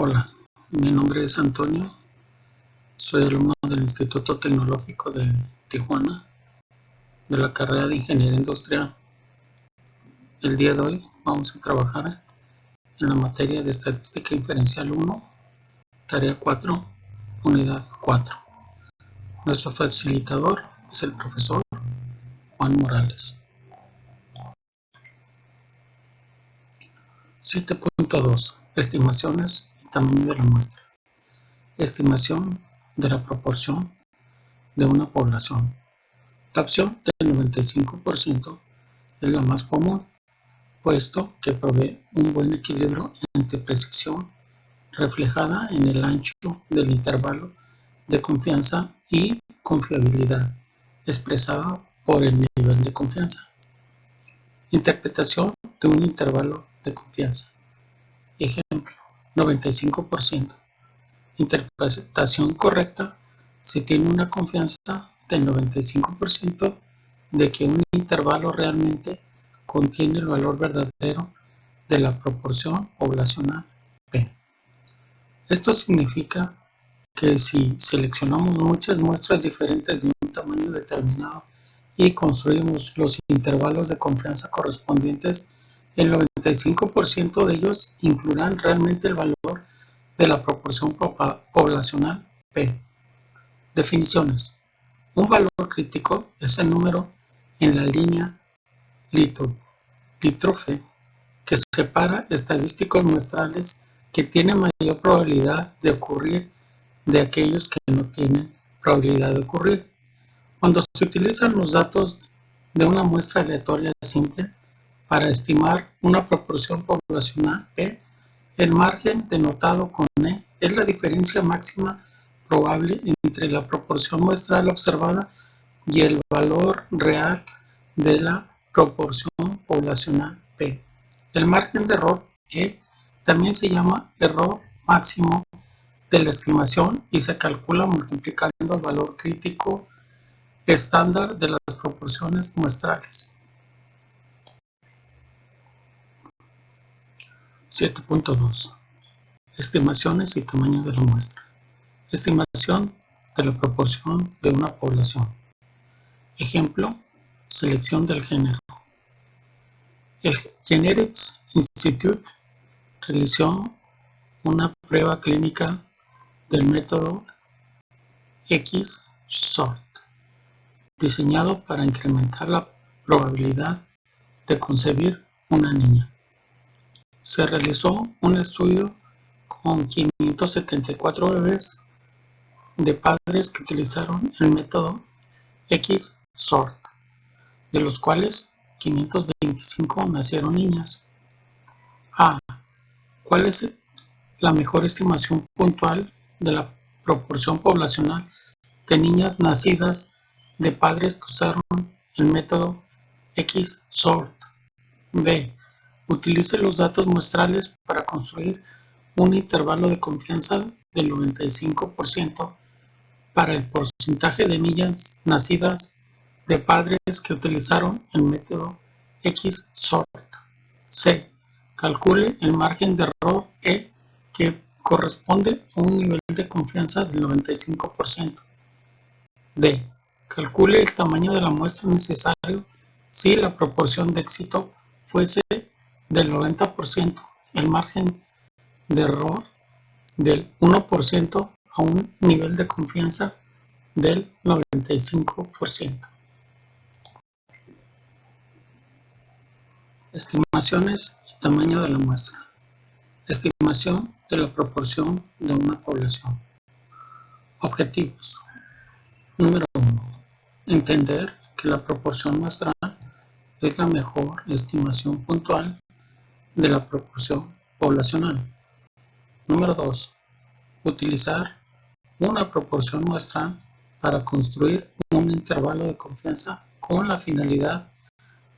Hola, mi nombre es Antonio, soy alumno del Instituto Tecnológico de Tijuana, de la carrera de Ingeniería Industrial. El día de hoy vamos a trabajar en la materia de Estadística Inferencial 1, tarea 4, unidad 4. Nuestro facilitador es el profesor Juan Morales. 7.2. Estimaciones y tamaño de la muestra. Estimación de la proporción de una población. La opción del 95% es la más común, puesto que provee un buen equilibrio entre precisión reflejada en el ancho del intervalo de confianza y confiabilidad expresada por el nivel de confianza. Interpretación de un intervalo de confianza. Ejemplo, 95%. Interpretación correcta se tiene una confianza del 95% de que un intervalo realmente contiene el valor verdadero de la proporción poblacional P. Esto significa que si seleccionamos muchas muestras diferentes de un tamaño determinado y construimos los intervalos de confianza correspondientes, el 95% de ellos incluirán realmente el valor de la proporción poblacional P. Definiciones. Un valor crítico es el número en la línea limítrofe que separa estadísticos muestrales que tienen mayor probabilidad de ocurrir de aquellos que no tienen probabilidad de ocurrir. Cuando se utilizan los datos de una muestra aleatoria simple para estimar una proporción poblacional P, el margen denotado con E es la diferencia máxima probable entre la proporción muestral observada y el valor real de la proporción poblacional P. El margen de error E también se llama error máximo de la estimación y se calcula multiplicando el valor crítico estándar de las proporciones muestrales. 7.2. Estimaciones y tamaño de la muestra. Estimación de la proporción de una población. Ejemplo, selección del género. El Genetics Institute realizó una prueba clínica del método X-sort, diseñado para incrementar la probabilidad de concebir una niña. Se realizó un estudio con 574 bebés de padres que utilizaron el método X-sort, de los cuales 525 nacieron niñas. A. ¿Cuál es la mejor estimación puntual de la proporción poblacional de niñas nacidas de padres que usaron el método X-sort? B. Utilice los datos muestrales para construir un intervalo de confianza del 95% para el porcentaje de niñas nacidas de padres que utilizaron el método X-sort. C. Calcule el margen de error E, que corresponde a un nivel de confianza del 95%. D. Calcule el tamaño de la muestra necesario si la proporción de éxito fuese del 90%, el margen de error del 1% a un nivel de confianza del 95%. Estimaciones y tamaño de la muestra. Estimación de la proporción de una población. Objetivos. Número 1. Entender que la proporción muestral es la mejor estimación puntual de la proporción poblacional. Número 2. Utilizar una proporción muestral para construir un intervalo de confianza con la finalidad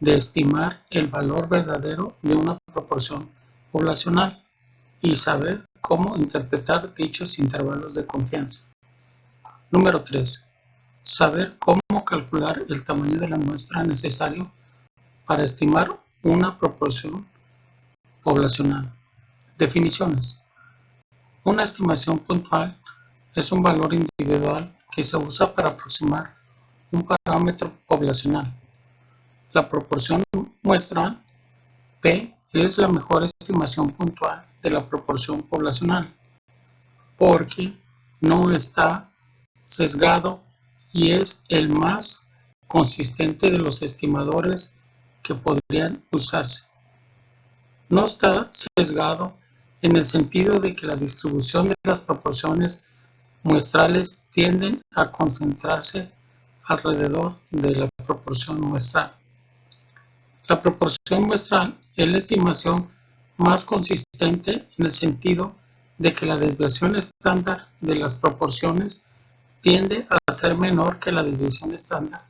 de estimar el valor verdadero de una proporción poblacional y saber cómo interpretar dichos intervalos de confianza. Número 3. Saber cómo calcular el tamaño de la muestra necesario para estimar una proporción poblacional. Definiciones. Una estimación puntual es un valor individual que se usa para aproximar un parámetro poblacional. La proporción muestral P es la mejor estimación puntual de la proporción poblacional porque no está sesgado y es el más consistente de los estimadores que podrían usarse. No está sesgado en el sentido de que la distribución de las proporciones muestrales tienden a concentrarse alrededor de la proporción muestral. La proporción muestral es la estimación más consistente en el sentido de que la desviación estándar de las proporciones tiende a ser menor que la desviación estándar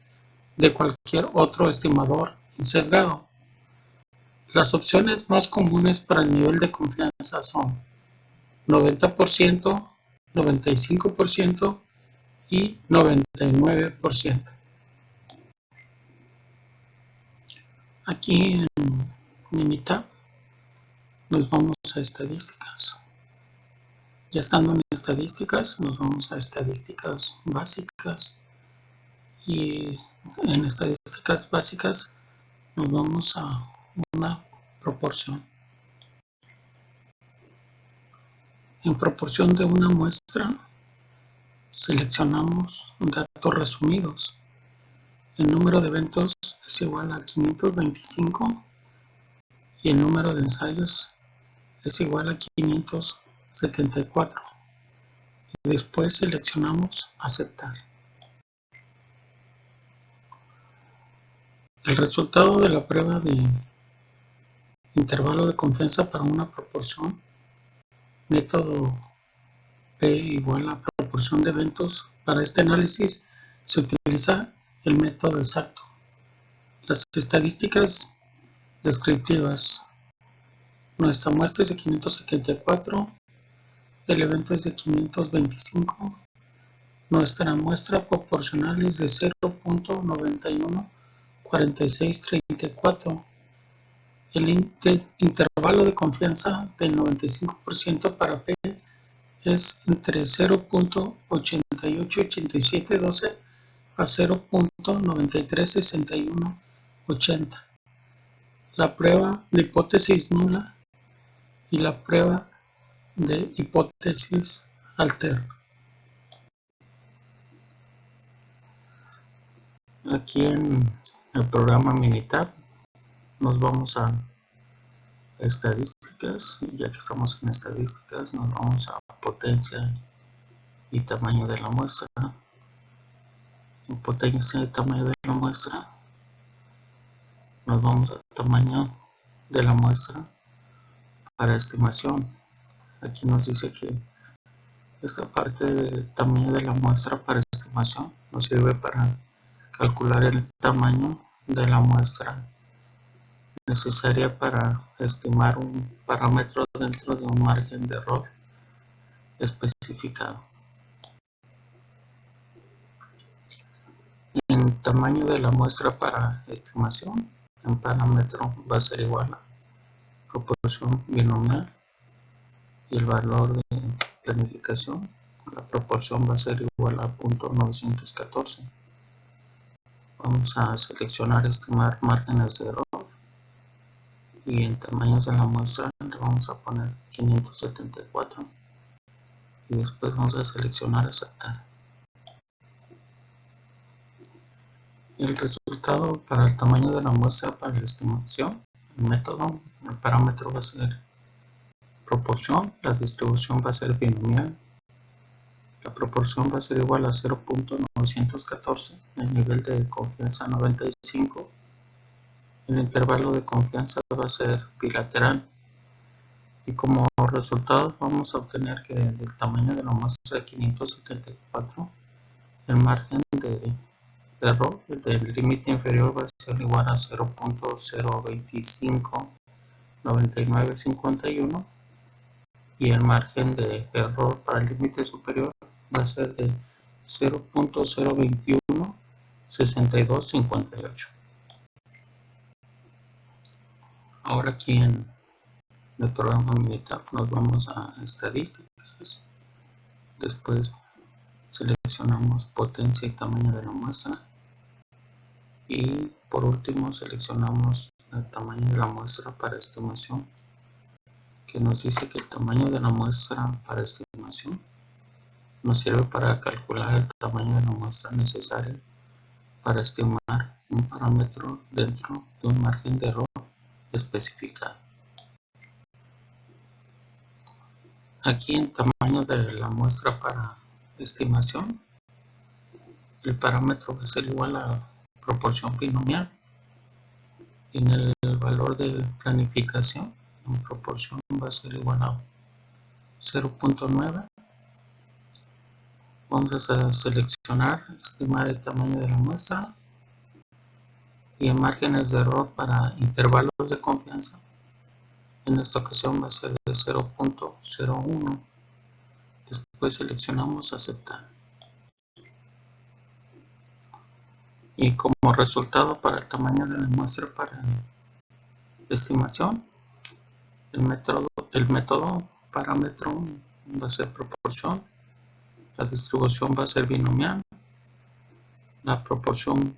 de cualquier otro estimador sesgado. Las opciones más comunes para el nivel de confianza son 90%, 95% y 99%. Aquí en Minitab nos vamos a estadísticas. Ya estando en estadísticas, nos vamos a estadísticas básicas y en estadísticas básicas nos vamos a una proporción. En proporción de una muestra, seleccionamos datos resumidos. El número de eventos es igual a 525 y el número de ensayos es igual a 574. Y después seleccionamos aceptar. El resultado de la prueba de intervalo de confianza para una proporción, método P igual a proporción de eventos. Para este análisis se utiliza el método exacto. Las estadísticas descriptivas. Nuestra muestra es de 574, el evento es de 525, nuestra muestra proporcional es de 0.914634. El intervalo de confianza del 95% para P es entre 0.888712 a 0.936180. La prueba de hipótesis nula y la prueba de hipótesis alterna. Aquí en el programa Minitab nos vamos a estadísticas, ya que estamos en estadísticas nos vamos a potencia y tamaño de la muestra. En potencia y tamaño de la muestra nos vamos al tamaño de la muestra para estimación. Aquí nos dice que esta parte del tamaño de la muestra para estimación nos sirve para calcular el tamaño de la muestra necesaria para estimar un parámetro dentro de un margen de error especificado. En tamaño de la muestra para estimación, el parámetro va a ser igual a proporción binomial y el valor de planificación, la proporción va a ser igual a 0.914. Vamos a seleccionar estimar márgenes de error y en tamaños de la muestra le vamos a poner 574 y después vamos a seleccionar aceptar. El resultado para el tamaño de la muestra para la estimación, el método, el parámetro va a ser proporción, la distribución va a ser binomial, la proporción va a ser igual a 0.914, el nivel de confianza 95, el intervalo de confianza va a ser bilateral y como resultado vamos a obtener que el tamaño de la muestra de 574, el margen de error del límite inferior va a ser igual a 0.0259951 y el margen de error para el límite superior va a ser de 0.0216258. Ahora aquí en del programa Minitab nos vamos a estadísticas, después seleccionamos potencia y tamaño de la muestra y por último seleccionamos el tamaño de la muestra para estimación, que nos dice que el tamaño de la muestra para estimación nos sirve para calcular el tamaño de la muestra necesaria para estimar un parámetro dentro de un margen de error especificado. Aquí en tamaño de la muestra para estimación, el parámetro va a ser igual a proporción binomial. Y en el valor de planificación, en proporción va a ser igual a 0.9. Vamos a seleccionar, estimar el tamaño de la muestra y en márgenes de error para intervalos de confianza. En esta ocasión va a ser de 0.01. Después seleccionamos aceptar. Y como resultado para el tamaño de la muestra para estimación, el método parámetro va a ser proporción, la distribución va a ser binomial, la proporción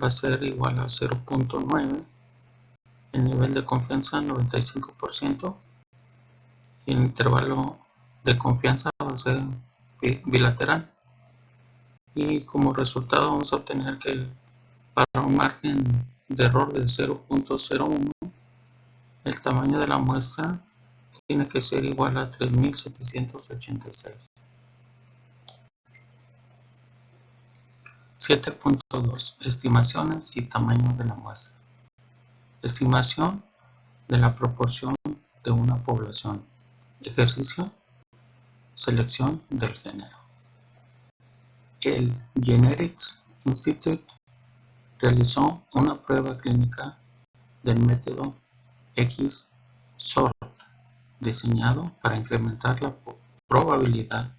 va a ser igual a 0.9, el nivel de confianza 95% y el intervalo de confianza va a ser bilateral. Y como resultado vamos a obtener que para un margen de error de 0.01 el tamaño de la muestra tiene que ser igual a 3786. 7.2 Estimaciones y tamaño de la muestra. Estimación de la proporción de una población. Ejercicio. Selección del género. El Genetics Institute realizó una prueba clínica del método X-SORT diseñado para incrementar la probabilidad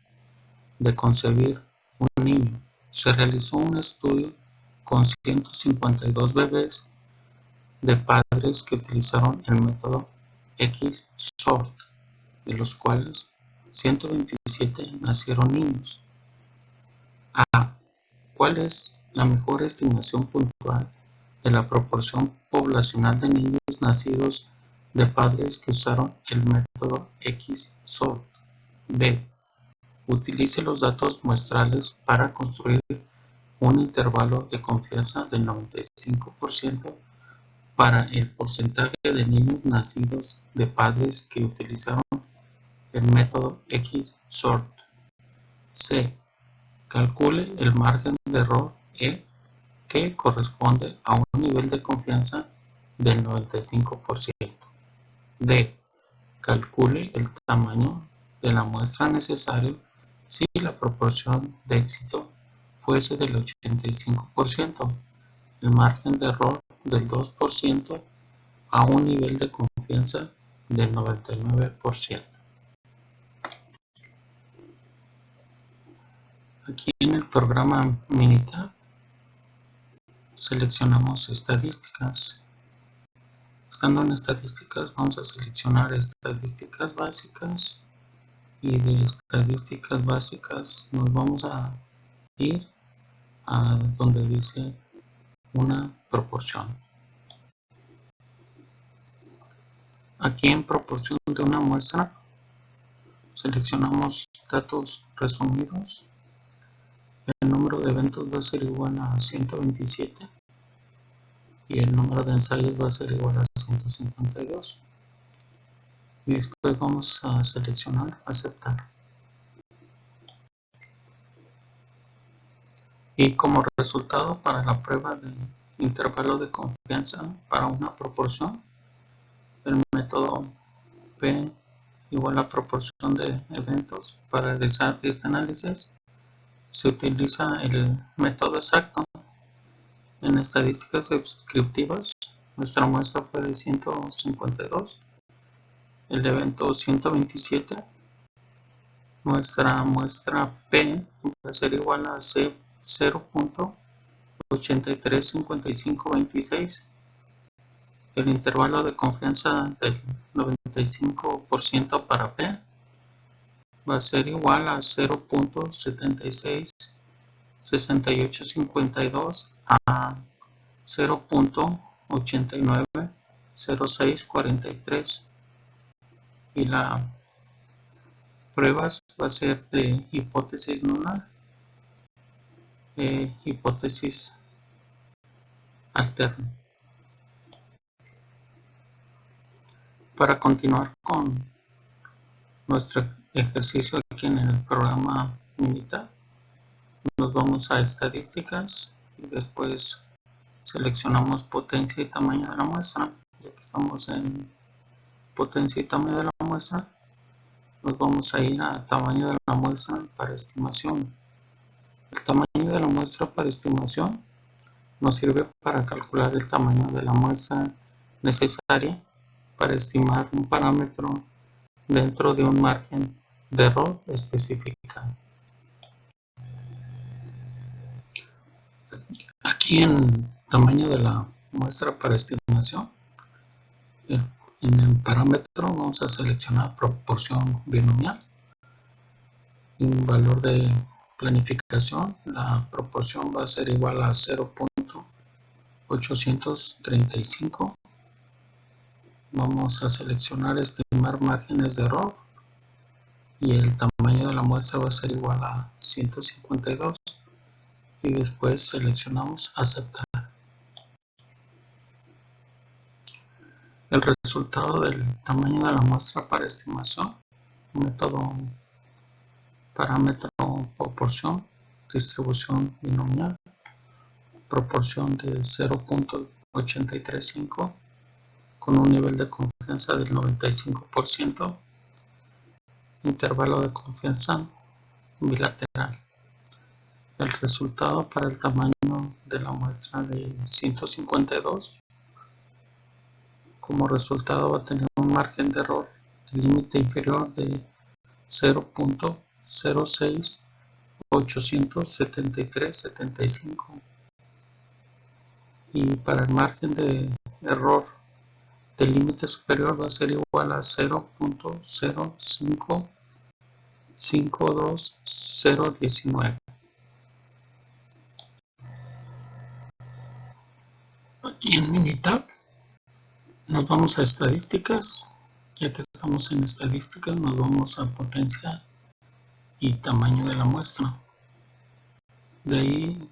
de concebir un niño. Se realizó un estudio con 152 bebés de padres que utilizaron el método X-SORT, de los cuales 127 nacieron niños. A. ¿Cuál es la mejor estimación puntual de la proporción poblacional de niños nacidos de padres que usaron el método X-SORT? B. Utilice los datos muestrales para construir un intervalo de confianza del 95% para el porcentaje de niños nacidos de padres que utilizaron el método X-SORT. C. Calcule el margen de error E, que corresponde a un nivel de confianza del 95%. D. Calcule el tamaño de la muestra necesario si la proporción de éxito fuese del 85%, el margen de error del 2% a un nivel de confianza del 99%. Aquí en el programa Minitab seleccionamos estadísticas. Estando en estadísticas vamos a seleccionar estadísticas básicas y de estadísticas básicas nos vamos a ir a donde dice una proporción. Aquí en proporción de una muestra seleccionamos datos resumidos. El número de eventos va a ser igual a 127 y el número de ensayos va a ser igual a 152. Y después vamos a seleccionar aceptar. Y como resultado para la prueba de intervalo de confianza para una proporción, el método P igual a proporción de eventos. Para realizar este análisis se utiliza el método exacto. En estadísticas descriptivas, nuestra muestra fue de 152, el evento 127. Nuestra muestra P va a ser igual a 0.835526 El intervalo de confianza del 95% para P va a ser igual a 0.766852 a 0.890643, y la prueba va a ser de hipótesis nula e hipótesis alterna. Para continuar con nuestro ejercicio aquí en el programa Minitab, nos vamos a estadísticas y después seleccionamos potencia y tamaño de la muestra. Ya que estamos en potencia y tamaño de la muestra, nos vamos a ir a tamaño de la muestra para estimación. El tamaño de la muestra para estimación nos sirve para calcular el tamaño de la muestra necesaria para estimar un parámetro dentro de un margen de error especificado. Aquí en tamaño de la muestra para estimación, en el parámetro vamos a seleccionar proporción binomial. Un valor de planificación, la proporción va a ser igual a 0.835. Vamos a seleccionar estimar márgenes de error y el tamaño de la muestra va a ser igual a 152, y después seleccionamos aceptar. El resultado del tamaño de la muestra para estimación, método parámetro proporción, distribución binomial, proporción de 0.835 con un nivel de confianza del 95%, intervalo de confianza bilateral. El resultado para el tamaño de la muestra de 152, como resultado va a tener un margen de error, el límite inferior de 0.06873.75, y para el margen de error del límite superior va a ser igual a 0.0552019. Aquí en Minitab nos vamos a estadísticas. Ya que estamos en estadísticas, nos vamos a potencia y tamaño de la muestra. De ahí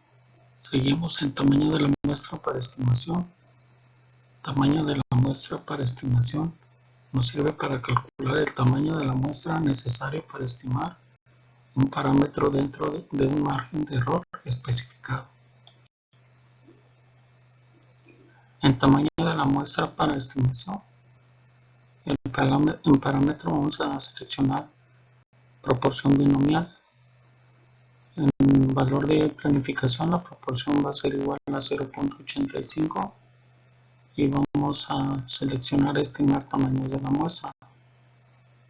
seguimos en tamaño de la muestra para estimación. Tamaño de la muestra para estimación nos sirve para calcular el tamaño de la muestra necesario para estimar un parámetro dentro de un margen de error especificado. En tamaño de la muestra para estimación, en parámetro vamos a seleccionar proporción binomial. En valor de planificación, la proporción va a ser igual a 0.85, y vamos a seleccionar estimar tamaños de la muestra.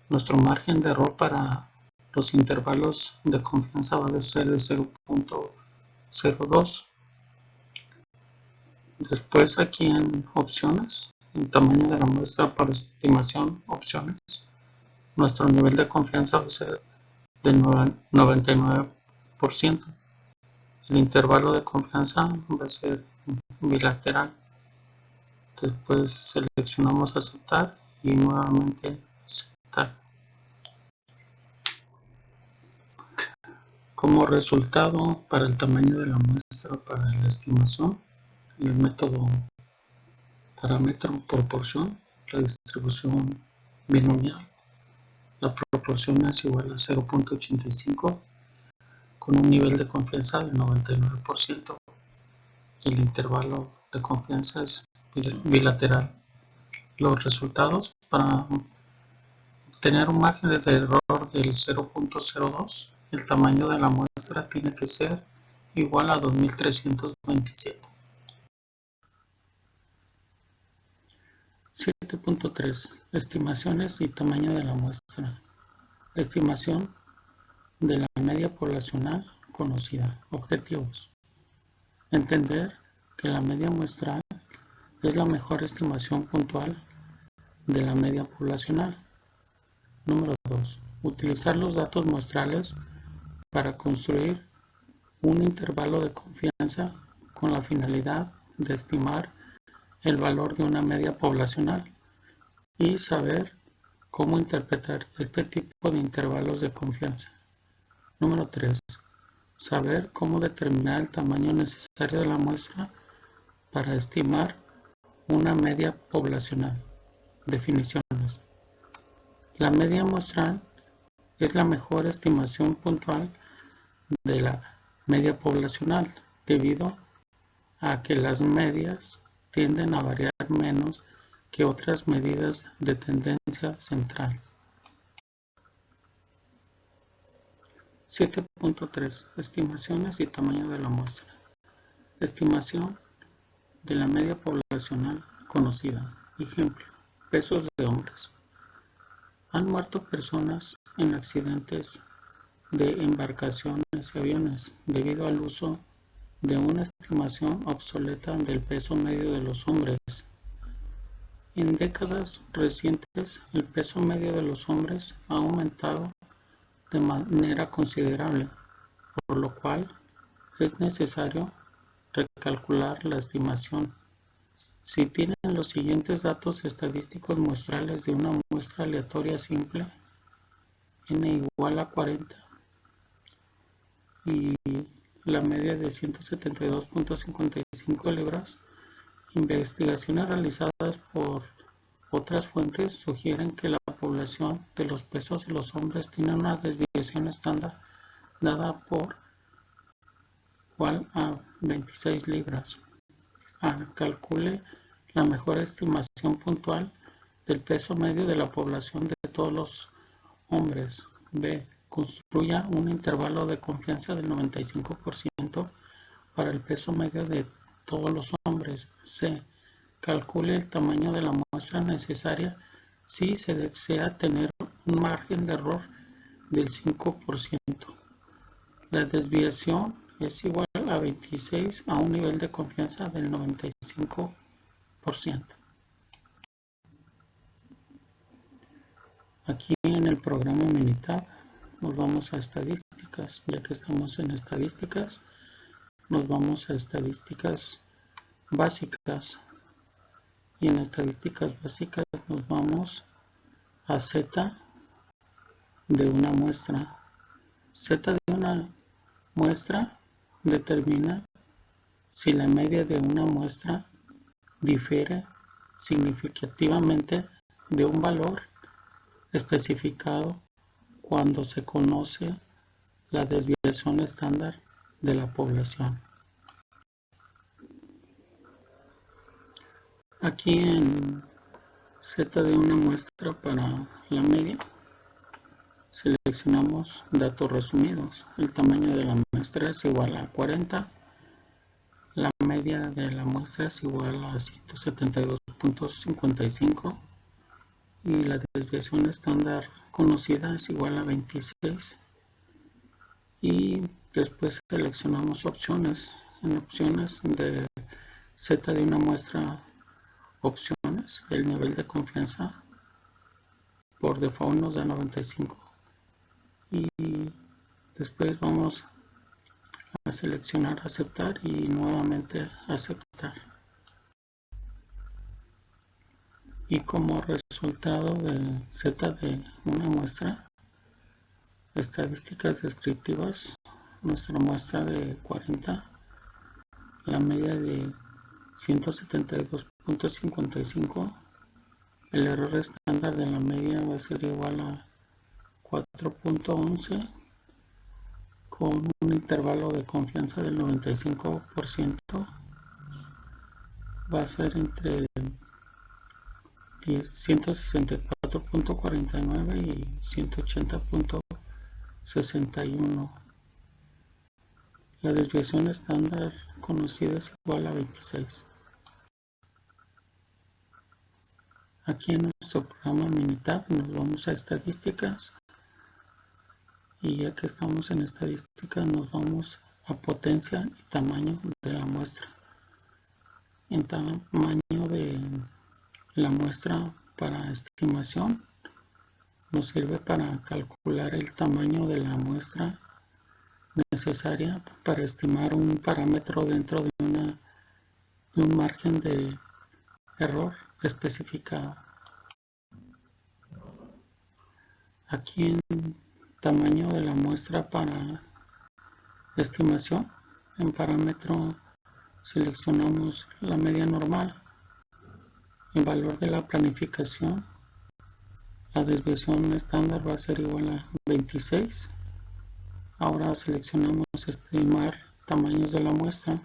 Nuestro margen de error para los intervalos de confianza va a ser de 0.02. Después, aquí en opciones, el tamaño de la muestra para estimación, opciones, nuestro nivel de confianza va a ser del 99%. El intervalo de confianza va a ser bilateral. Después seleccionamos aceptar y nuevamente aceptar. Como resultado, para el tamaño de la muestra para la estimación, el método parámetro proporción, la distribución binomial, la proporción es igual a 0.85 con un nivel de confianza del 99%, y el intervalo de confianza es bilateral. Los resultados: para obtener un margen de error del 0.02, el tamaño de la muestra tiene que ser igual a 2327. 7.3. Estimaciones y tamaño de la muestra. Estimación de la media poblacional conocida. Objetivos: entender que la media muestral es la mejor estimación puntual de la media poblacional. Número 2. Utilizar los datos muestrales para construir un intervalo de confianza con la finalidad de estimar el valor de una media poblacional y saber cómo interpretar este tipo de intervalos de confianza. Número 3. Saber cómo determinar el tamaño necesario de la muestra para estimar una media poblacional. Definiciones. La media muestral es la mejor estimación puntual de la media poblacional debido a que las medias tienden a variar menos que otras medidas de tendencia central. 7.3. Estimaciones y tamaño de la muestra. Estimación de la media poblacional conocida. Ejemplo, pesos de hombres. Han muerto personas en accidentes de embarcaciones y aviones debido al uso de una estimación obsoleta del peso medio de los hombres. En décadas recientes, el peso medio de los hombres ha aumentado de manera considerable, por lo cual es necesario recalcular la estimación. Si tienen los siguientes datos estadísticos muestrales de una muestra aleatoria simple, n igual a 40, y la media de 172.55 libras, investigaciones realizadas por otras fuentes sugieren que la población de los pesos de los hombres tiene una desviación estándar dada por igual a 26 libras. A. Calcule la mejor estimación puntual del peso medio de la población de todos los hombres. B. Construya un intervalo de confianza del 95% para el peso medio de todos los hombres. C. Calcule el tamaño de la muestra necesaria si se desea tener un margen de error del 5%. La desviación es igual a 26 a un nivel de confianza del 95%. Aquí en el programa Minitab nos vamos a estadísticas. Ya que estamos en estadísticas, nos vamos a estadísticas básicas. Y en estadísticas básicas nos vamos a Z de una muestra. Z de una muestra determina si la media de una muestra difiere significativamente de un valor especificado cuando se conoce la desviación estándar de la población. Aquí en Z de una muestra para la media seleccionamos datos resumidos. El tamaño de la muestra es igual a 40. La media de la muestra es igual a 172.55 y la desviación estándar conocida es igual a 26. Y después seleccionamos opciones. En opciones de Z de una muestra, opciones, el nivel de confianza por default nos da 95. Y después vamos a seleccionar aceptar y nuevamente aceptar. Y como resultado de Z de una muestra, estadísticas descriptivas, nuestra muestra de 40, la media de 172.55, el error estándar de la media va a ser igual a 4.11 con un intervalo de confianza del 95%, va a ser entre 164.49 y 180.61. La desviación estándar conocida es igual a 26. Aquí en nuestro programa Minitab nos vamos a estadísticas y ya que estamos en estadísticas nos vamos a potencia y tamaño de la muestra. en tamaño de la muestra para estimación nos sirve para calcular el tamaño de la muestra necesaria para estimar un parámetro dentro de un margen de error especificado. Aquí en tamaño de la muestra para estimación, en parámetro seleccionamos la media normal, el valor de la planificación, la desviación estándar va a ser igual a 26. Ahora seleccionamos estimar tamaños de la muestra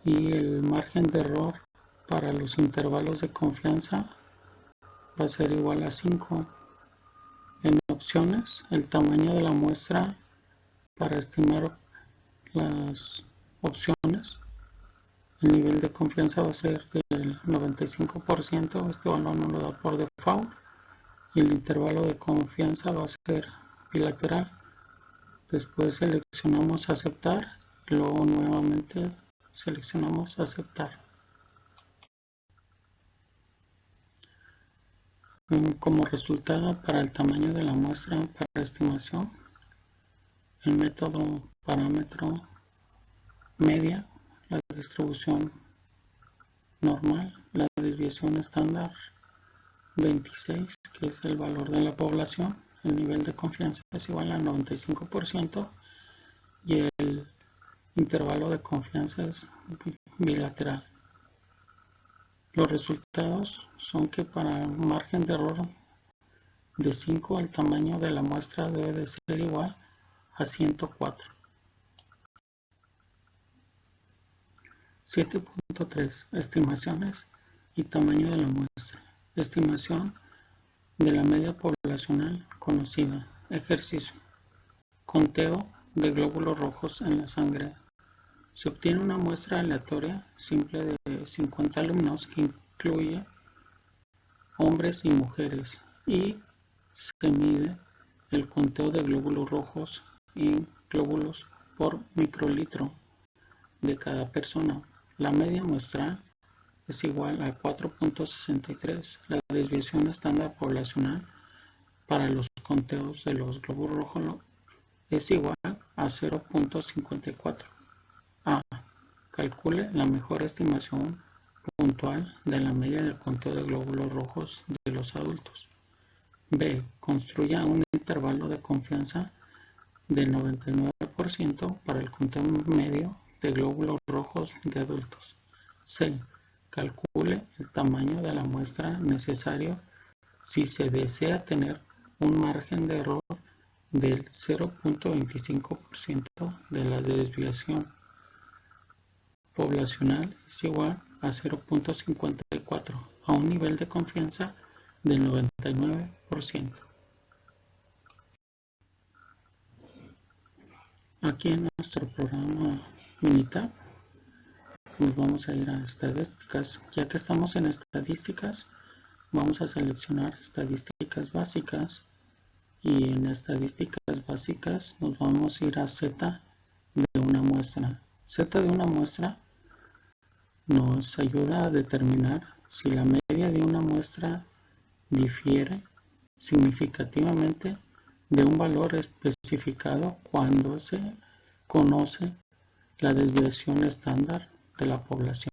y el margen de error para los intervalos de confianza va a ser igual a 5. En opciones, el tamaño de la muestra para estimar las opciones, el nivel de confianza va a ser del 95%, este valor no lo da por default, y el intervalo de confianza va a ser bilateral. Después seleccionamos aceptar y luego nuevamente seleccionamos aceptar. Como resultado para el tamaño de la muestra para estimación, el método parámetro media, la distribución normal, la desviación estándar 26, que es el valor de la población, el nivel de confianza es igual al 95% y el intervalo de confianza es bilateral. Los resultados son que para un margen de error de 5 el tamaño de la muestra debe de ser igual a 104. 7.3 Estimaciones y tamaño de la muestra. Estimación de la media poblacional conocida. Ejercicio. Conteo de glóbulos rojos en la sangre. Se obtiene una muestra aleatoria simple de 50 alumnos que incluye hombres y mujeres y se mide el conteo de glóbulos rojos y glóbulos por microlitro de cada persona. La media muestral es igual a 4.63. La desviación estándar poblacional para los conteos de los glóbulos rojos es igual a 0.54. A. Calcule la mejor estimación puntual de la media del conteo de glóbulos rojos de los adultos. B. Construya un intervalo de confianza del 99% para el conteo medio de glóbulos rojos de adultos. C. Calcule el tamaño de la muestra necesario si se desea tener un margen de error del 0.25% de la desviación poblacional es igual a 0.54 a un nivel de confianza del 99%. Aquí en nuestro programa Minitab nos vamos a ir a estadísticas. Ya que estamos en estadísticas, vamos a seleccionar estadísticas básicas y en estadísticas básicas nos vamos a ir a Z de una muestra. Z de una muestra nos ayuda a determinar si la media de una muestra difiere significativamente de un valor especificado cuando se conoce la desviación estándar de la población.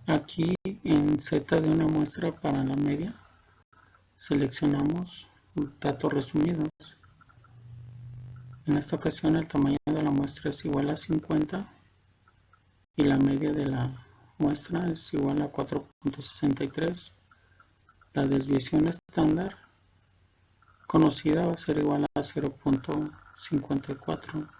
Aquí en Z de una muestra para la media seleccionamos datos resumidos. En esta ocasión el tamaño de la muestra es igual a 50 y la media de la muestra es igual a 4.63. La desviación estándar conocida va a ser igual a 0.54.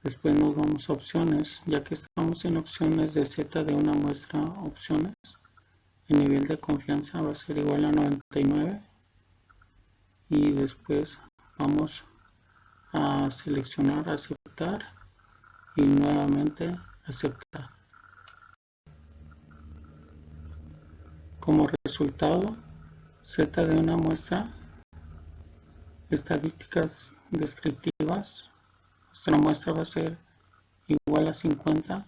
Después nos vamos a opciones, ya que estamos en opciones de Z de una muestra opciones. El nivel de confianza va a ser igual a 99 y después vamos a seleccionar aceptar y nuevamente aceptar. Como resultado, Z de una muestra, estadísticas descriptivas nuestra muestra va a ser igual a 50,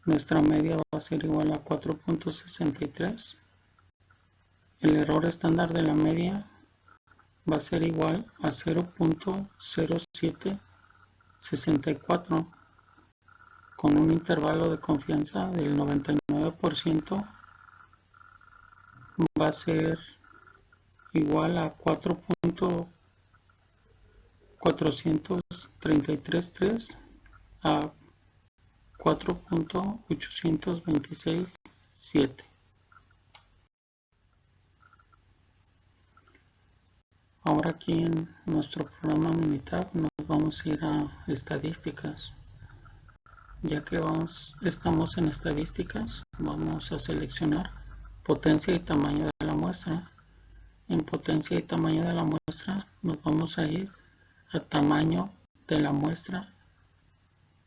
nuestra media va a ser igual a 4.63, el error estándar de la media va a ser igual a 0.0764 con un intervalo de confianza del 99%, va a ser igual a 4.4333 a 4.8267. Ahora aquí en nuestro programa Minitab nos vamos a ir a estadísticas. Ya que estamos en estadísticas, vamos a seleccionar potencia y tamaño de la muestra. En potencia y tamaño de la muestra nos vamos a ir a tamaño de la muestra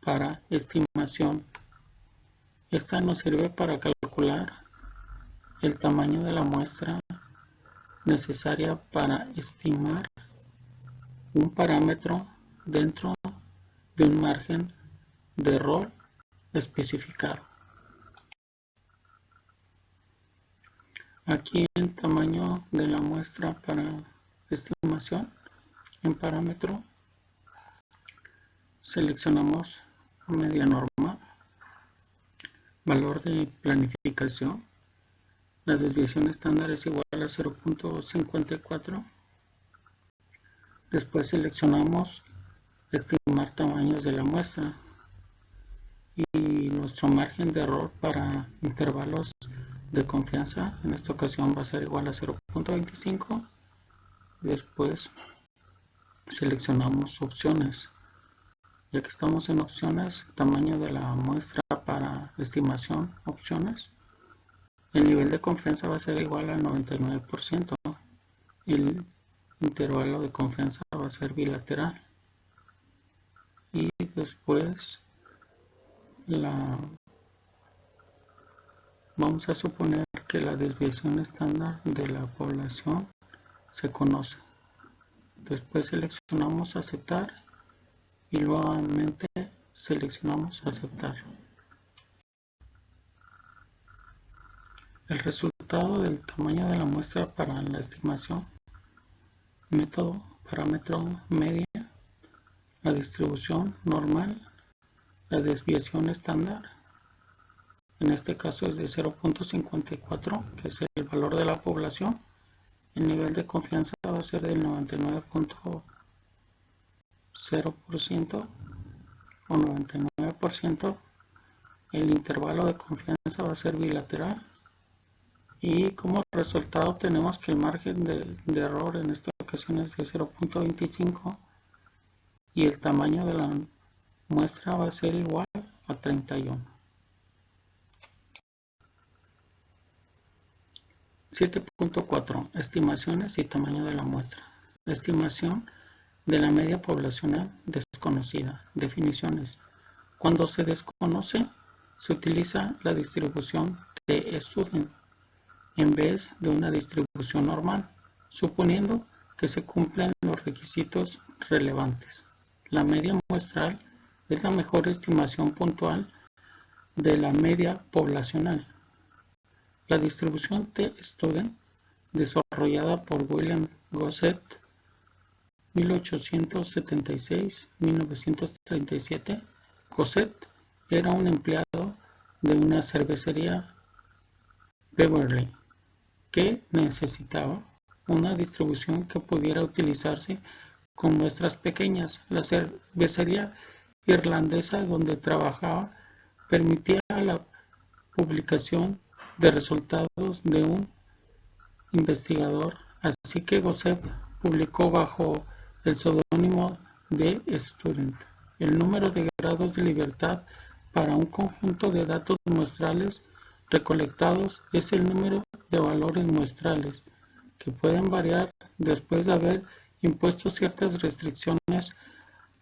para estimación. Esta nos sirve para calcular el tamaño de la muestra necesaria para estimar un parámetro dentro de un margen de error especificado. Aquí en tamaño de la muestra para estimación, en parámetro, seleccionamos media normal, valor de planificación, la desviación estándar es igual a 0.54, después seleccionamos estimar tamaños de la muestra y nuestro margen de error para intervalos de confianza en esta ocasión va a ser igual a 0.25. Después seleccionamos opciones. Ya que estamos en opciones, tamaño de la muestra para estimación, opciones, el nivel de confianza va a ser igual al 99%. El intervalo de confianza va a ser bilateral. Y después vamos a suponer que la desviación estándar de la población se conoce. Después seleccionamos aceptar y nuevamente seleccionamos aceptar. El resultado del tamaño de la muestra para la estimación, método, parámetro media, la distribución normal, la desviación estándar, en este caso es de 0.54, que es el valor de la población. El nivel de confianza va a ser del 99.0% o 99%. El intervalo de confianza va a ser bilateral. Y como resultado tenemos que el margen de error en esta ocasión es de 0.25 y el tamaño de la muestra va a ser igual a 31. 7.4. Estimaciones y tamaño de la muestra. La estimación de la media poblacional desconocida. Definiciones. Cuando se desconoce, se utiliza la distribución t-student en vez de una distribución normal, suponiendo que se cumplen los requisitos relevantes. La media muestral es la mejor estimación puntual de la media poblacional. La distribución t-student, desarrollada por William Gossett 1876-1937, Gossett era un empleado de una cervecería Beverly que necesitaba una distribución que pudiera utilizarse con muestras pequeñas. La cervecería irlandesa donde trabajaba permitía la publicación de resultados de un investigador, así que Gossett publicó bajo el seudónimo de Student. El número de grados de libertad para un conjunto de datos muestrales recolectados es el número de valores muestrales, que pueden variar después de haber impuesto ciertas restricciones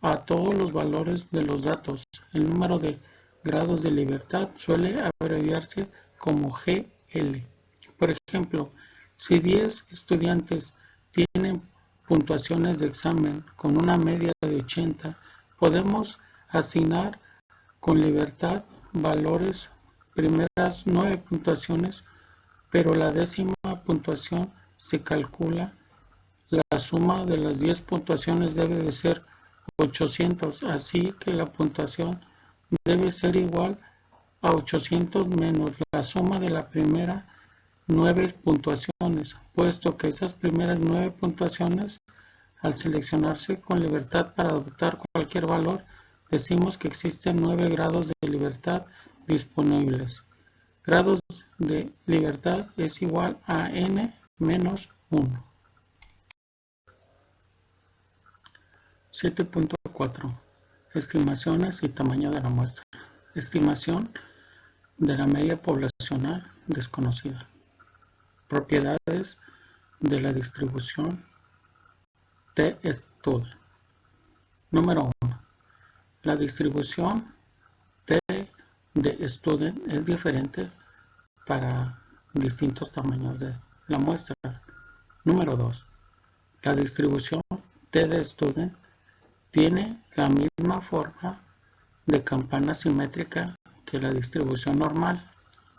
a todos los valores de los datos. El número de grados de libertad suele abreviarse como GL. Por ejemplo, si 10 estudiantes tienen puntuaciones de examen con una media de 80 Podemos asignar con libertad valores primeras 9 puntuaciones, pero la 10ª puntuación se calcula. La suma de las 10 puntuaciones debe de ser 800, así que la puntuación debe ser igual a 800 menos la suma de la primera 9 puntuaciones, puesto que esas primeras 9 puntuaciones, al seleccionarse con libertad para adoptar cualquier valor, decimos que existen 9 grados de libertad disponibles. Grados de libertad es igual a n menos 1. 7.4. Estimaciones y tamaño de la muestra. Estimación de la media poblacional desconocida. Propiedades de la distribución t-stud. Número 1. La distribución t de student es diferente para distintos tamaños de la muestra. Número 2. La distribución t de student tiene la misma forma de campana simétrica que la distribución normal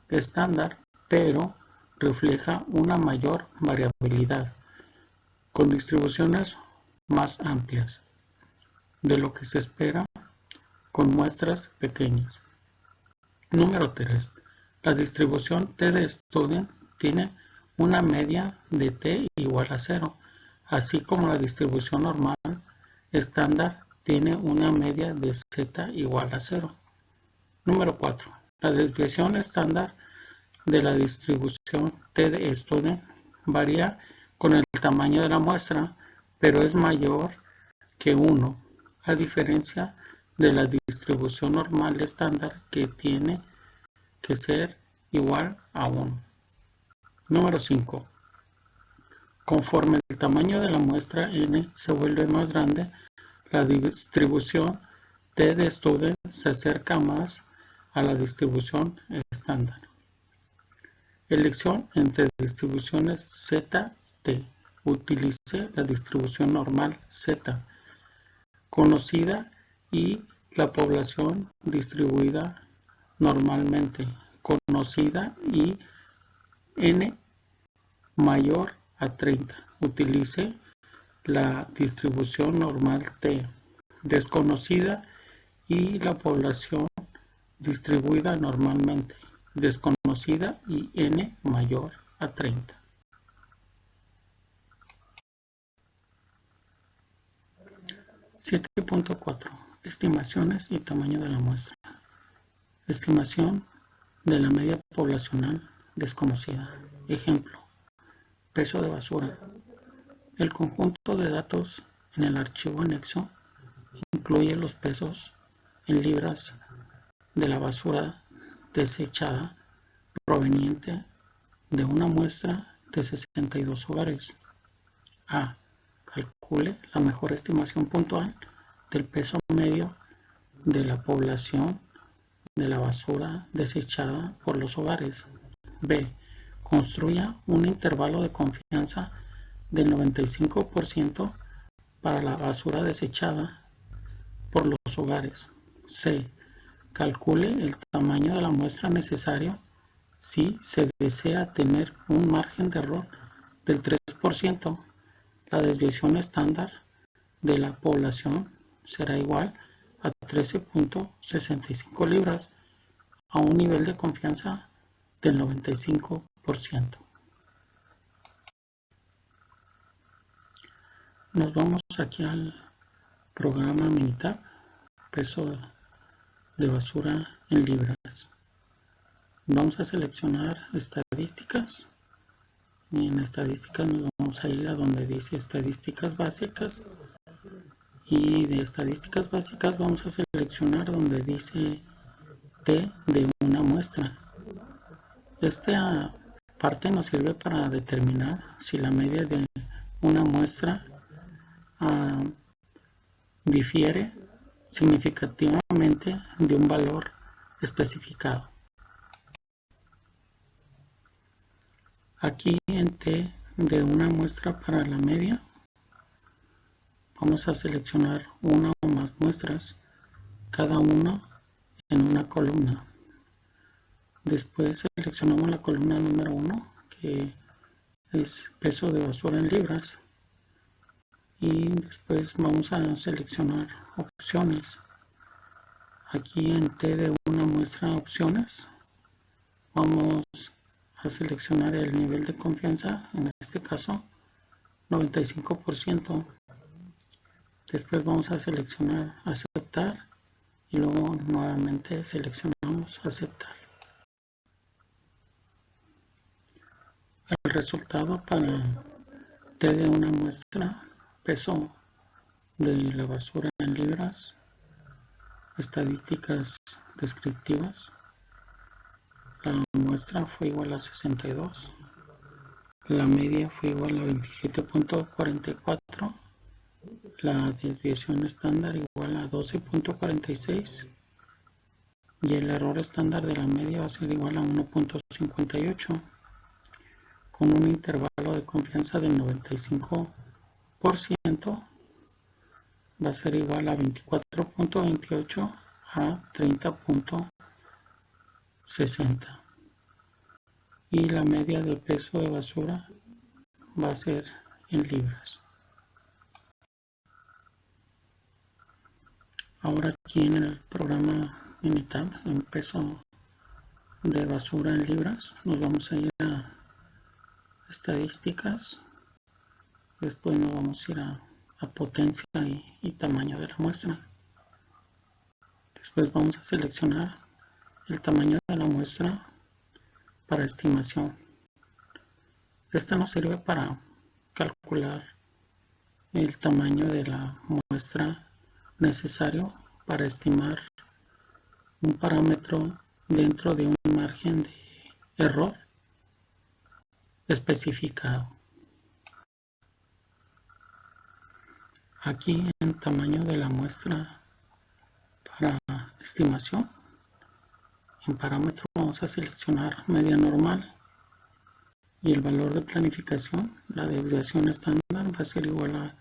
estándar, pero refleja una mayor variabilidad, con distribuciones más amplias de lo que se espera con muestras pequeñas. Número 3. La distribución t de student tiene una media de t igual a 0, así como la distribución normal estándar tiene una media de z igual a 0. Número 4. La desviación estándar de la distribución t de student varía con el tamaño de la muestra, pero es mayor que 1, a diferencia de la distribución normal estándar que tiene que ser igual a 1. Número 5. Conforme el tamaño de la muestra n se vuelve más grande, la distribución t de student se acerca más a la distribución estándar. Elección entre distribuciones z, t. Utilice la distribución normal z, conocida, y la población distribuida normalmente conocida, y n mayor a 30. Utilice la distribución normal t, desconocida, y la población distribuida normalmente desconocida, y n mayor a 30. (7.4) Estimaciones y tamaño de la muestra. Estimación de la media poblacional desconocida. Ejemplo: peso de basura. El conjunto de datos en el archivo anexo incluye los pesos en libras de la basura desechada proveniente de una muestra de 62 hogares. A. Calcule la mejor estimación puntual del peso medio de la población de la basura desechada por los hogares. B. Construya un intervalo de confianza del 95% para la basura desechada por los hogares. C. Calcule el tamaño de la muestra necesario si se desea tener un margen de error del 3%. La desviación estándar de la población será igual a 13.65 libras a un nivel de confianza del 95%. Nos vamos aquí al programa Minitab, peso de basura en libras. Vamos a seleccionar estadísticas, y en estadísticas nos vamos a ir a donde dice estadísticas básicas, y de estadísticas básicas vamos a seleccionar donde dice t de una muestra. Esta parte nos sirve para determinar si la media de una muestra difiere significativamente de un valor especificado. Aquí en t de una muestra para la media vamos a seleccionar una o más las muestras, cada una en una columna. Después seleccionamos la columna número 1, que es peso de basura en libras, y después vamos a seleccionar opciones. Aquí en T de una muestra opciones vamos a seleccionar el nivel de confianza, en este caso 95%. Después vamos a seleccionar aceptar y luego nuevamente seleccionamos aceptar. El resultado para T de una muestra, peso de la basura en libras, estadísticas descriptivas. La muestra fue igual a 62, la media fue igual a 27.44, la desviación estándar igual a 12.46 y el error estándar de la media va a ser igual a 1.58 con un intervalo de confianza del 95%, va a ser igual a 24.28 a 30.60 y la media de peso de basura va a ser en libras. Ahora aquí en el programa Minitab, en peso de basura en libras, nos vamos a ir a estadísticas, después nos vamos a ir a potencia y tamaño de la muestra. Después vamos a seleccionar el tamaño de la muestra para estimación. Esta nos sirve para calcular el tamaño de la muestra necesario para estimar un parámetro dentro de un margen de error especificado. Aquí en tamaño de la muestra para estimación, en parámetro vamos a seleccionar media normal y el valor de planificación, la desviación estándar va a ser igual a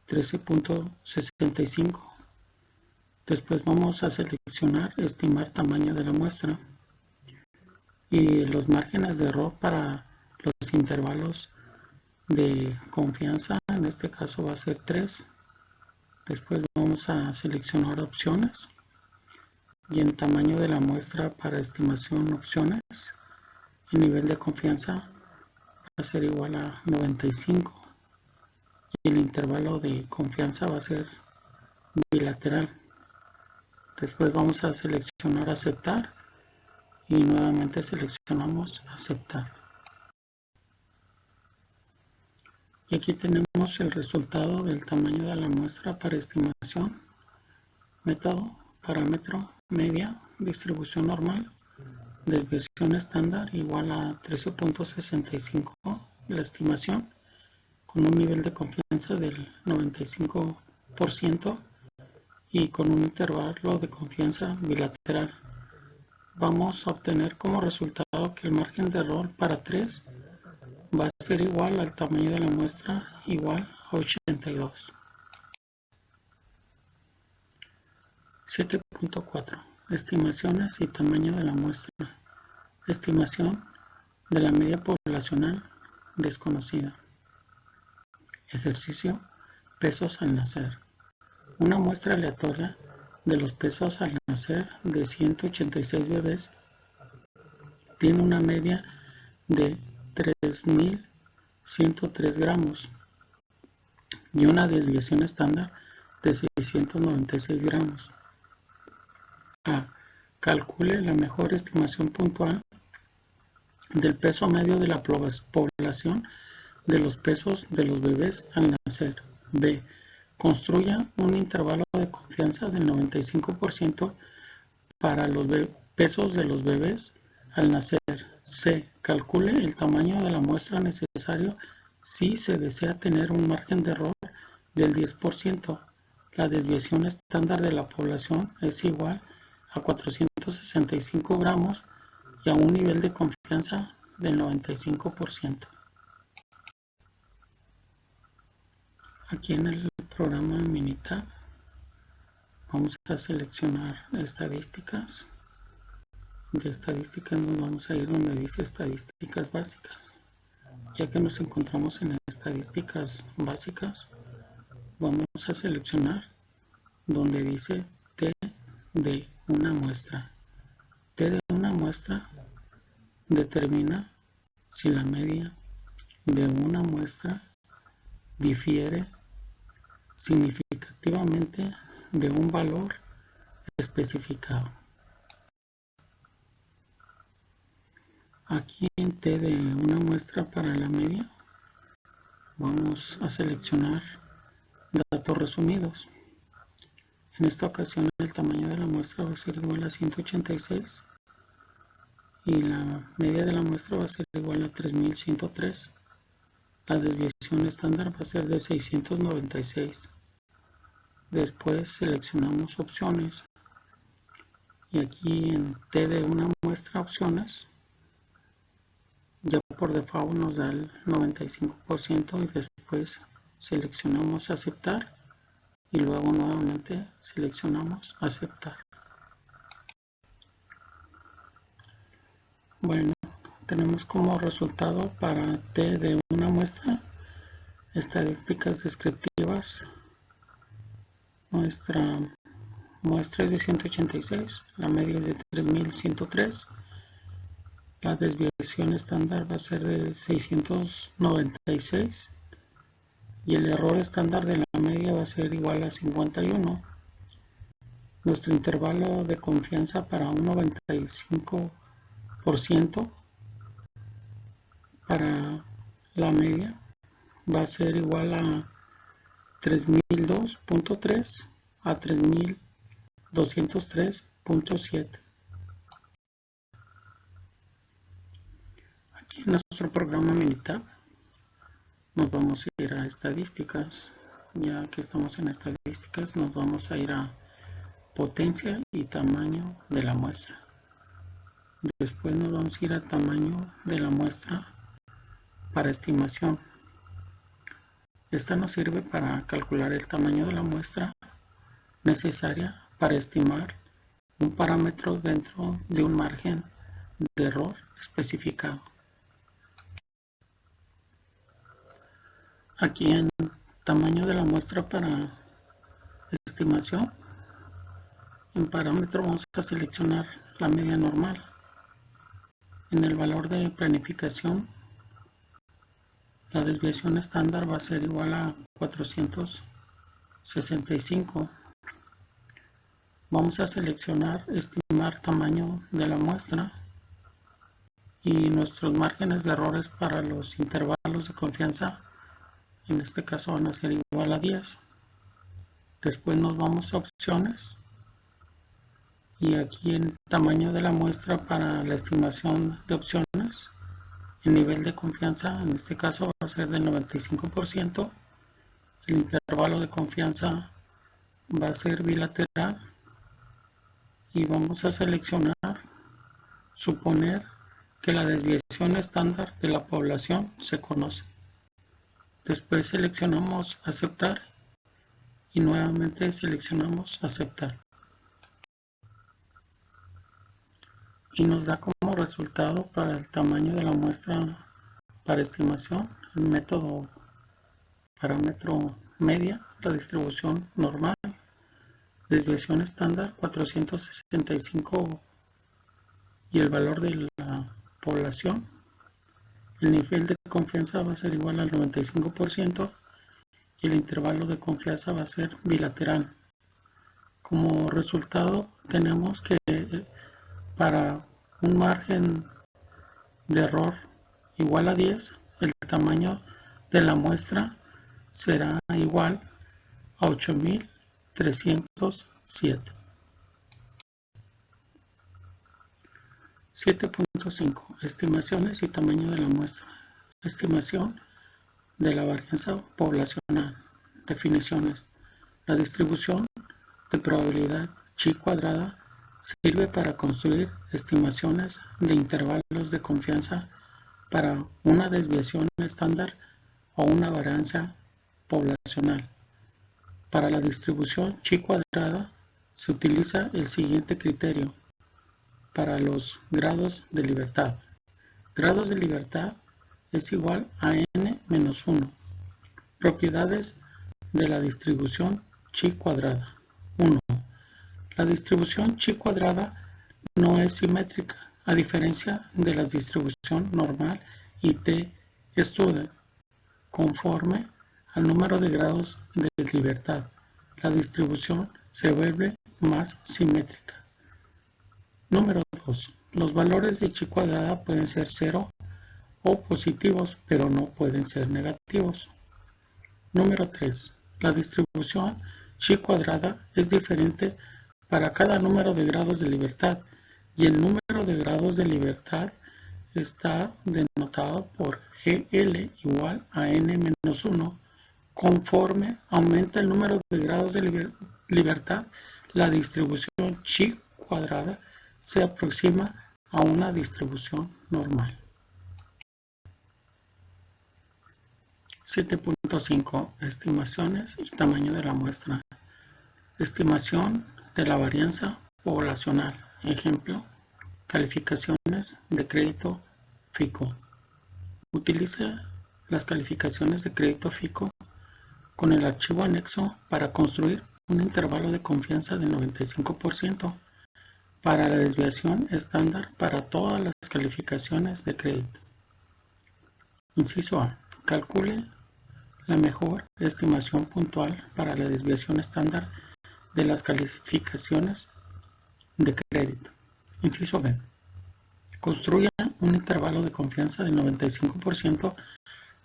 13.65. Después vamos a seleccionar estimar tamaño de la muestra y los márgenes de error para los intervalos de confianza, en este caso va a ser 3. Después vamos a seleccionar opciones y en tamaño de la muestra para estimación opciones, el nivel de confianza va a ser igual a 95 y el intervalo de confianza va a ser bilateral. Después vamos a seleccionar aceptar y nuevamente seleccionamos aceptar. Y aquí tenemos el resultado del tamaño de la muestra para estimación, método, parámetro, media, distribución normal, desviación estándar igual a 13.65, la estimación con un nivel de confianza del 95% y con un intervalo de confianza bilateral. Vamos a obtener como resultado que el margen de error para 3 va a ser igual al tamaño de la muestra, igual a 82. 7.4. Estimaciones y tamaño de la muestra. Estimación de la media poblacional desconocida. Ejercicio: pesos al nacer. Una muestra aleatoria de los pesos al nacer de 186 bebés tiene una media de 3.103 gramos y una desviación estándar de 696 gramos. A. Calcule la mejor estimación puntual del peso medio de la población de los pesos de los bebés al nacer. B. Construya un intervalo de confianza del 95% para los pesos de los bebés al nacer. C. Calcule el tamaño de la muestra necesario si se desea tener un margen de error del 10%. La desviación estándar de la población es igual a 465 gramos y a un nivel de confianza del 95%. Aquí en el programa Minitab Vamos a seleccionar estadísticas. De estadísticas nos vamos a ir donde dice estadísticas básicas. Ya que nos encontramos en estadísticas básicas, vamos a seleccionar donde dice T de una muestra. T de una muestra determina si la media de una muestra difiere significativamente de un valor especificado. Aquí en T de una muestra para la media vamos a seleccionar datos resumidos. En esta ocasión el tamaño de la muestra va a ser igual a 186 y la media de la muestra va a ser igual a 3103. La desviación estándar va a ser de 696. Después seleccionamos opciones y aquí en T de una muestra opciones ya por default nos da el 95% y después seleccionamos aceptar y luego nuevamente seleccionamos aceptar. Bueno, tenemos como resultado para T de una muestra estadísticas descriptivas. Nuestra muestra es de 186, la media es de 3103, la desviación estándar va a ser de 696 y el error estándar de la media va a ser igual a 51. Nuestro intervalo de confianza para un 95% para la media va a ser igual a 3002.3 a 3203.7. Aquí en nuestro programa Minitab nos vamos a ir a estadísticas. Ya que estamos en estadísticas, nos vamos a ir a potencia y tamaño de la muestra. Después nos vamos a ir a tamaño de la muestra para estimación. Esta nos sirve para calcular el tamaño de la muestra necesaria para estimar un parámetro dentro de un margen de error especificado. Aquí en tamaño de la muestra para estimación, en parámetro vamos a seleccionar la media normal. En el valor de planificación, la desviación estándar va a ser igual a 465. Vamos a seleccionar estimar tamaño de la muestra y nuestros márgenes de errores para los intervalos de confianza, en este caso van a ser igual a 10. Después nos vamos a opciones y aquí en tamaño de la muestra para la estimación de opciones, el nivel de confianza en este caso va a ser del 95%, el intervalo de confianza va a ser bilateral y vamos a seleccionar suponer que la desviación estándar de la población se conoce. Después seleccionamos aceptar y nuevamente seleccionamos aceptar. Y nos da como resultado para el tamaño de la muestra para estimación el método parámetro media, la distribución normal, desviación estándar 465 y el valor de la población. El nivel de confianza va a ser igual al 95% y el intervalo de confianza va a ser bilateral. Como resultado tenemos que para un margen de error igual a 10, el tamaño de la muestra será igual a 8307. 7.5. Estimaciones y tamaño de la muestra. Estimación de la varianza poblacional. Definiciones. La distribución de probabilidad chi cuadrada sirve para construir estimaciones de intervalos de confianza para una desviación estándar o una varianza poblacional. Para la distribución chi cuadrada se utiliza el siguiente criterio para los grados de libertad. Grados de libertad es igual a n-1. Propiedades de la distribución chi cuadrada. 1. La distribución chi cuadrada no es simétrica, a diferencia de la distribución normal y t-student. Conforme al número de grados de libertad, la distribución se vuelve más simétrica. Número 2. Los valores de chi cuadrada pueden ser 0 o positivos, pero no pueden ser negativos. Número 3. La distribución chi cuadrada es diferente para cada número de grados de libertad y el número de grados de libertad está denotado por GL igual a n-1. Conforme aumenta el número de grados de libertad, la distribución chi cuadrada se aproxima a una distribución normal. 7.5. Estimaciones y tamaño de la muestra. Estimación de la varianza poblacional. Ejemplo, calificaciones de crédito FICO. Utiliza las calificaciones de crédito FICO con el archivo anexo para construir un intervalo de confianza del 95% para la desviación estándar para todas las calificaciones de crédito. Inciso A. Calcule la mejor estimación puntual para la desviación estándar de las calificaciones de crédito. Inciso B. Construya un intervalo de confianza del 95%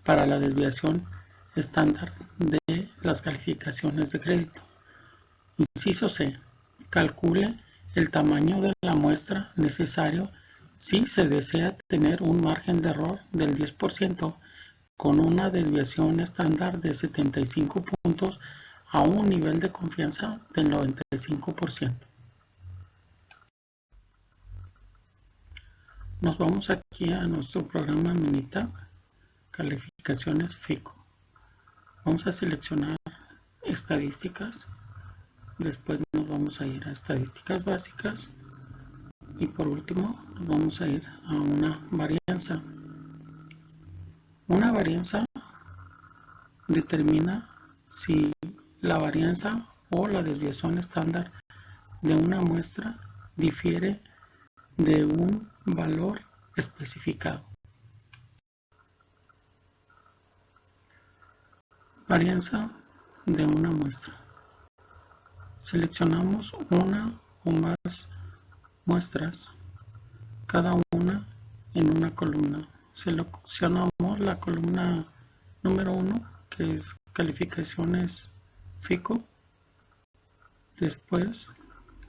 para la desviación estándar de las calificaciones de crédito. Inciso C. Calcule el tamaño de la muestra necesario si se desea tener un margen de error del 10% con una desviación estándar de 75 puntos a un nivel de confianza del 95%. Nos vamos aquí a nuestro programa Minitab, calificaciones FICO. Vamos a seleccionar estadísticas, después nos vamos a ir a estadísticas básicas y por último nos vamos a ir a una varianza. Una varianza determina si la varianza o la desviación estándar de una muestra difiere de un valor especificado. Varianza de una muestra. Seleccionamos una o más muestras, cada una en una columna. Seleccionamos la columna número 1, que es calificaciones FICO. Después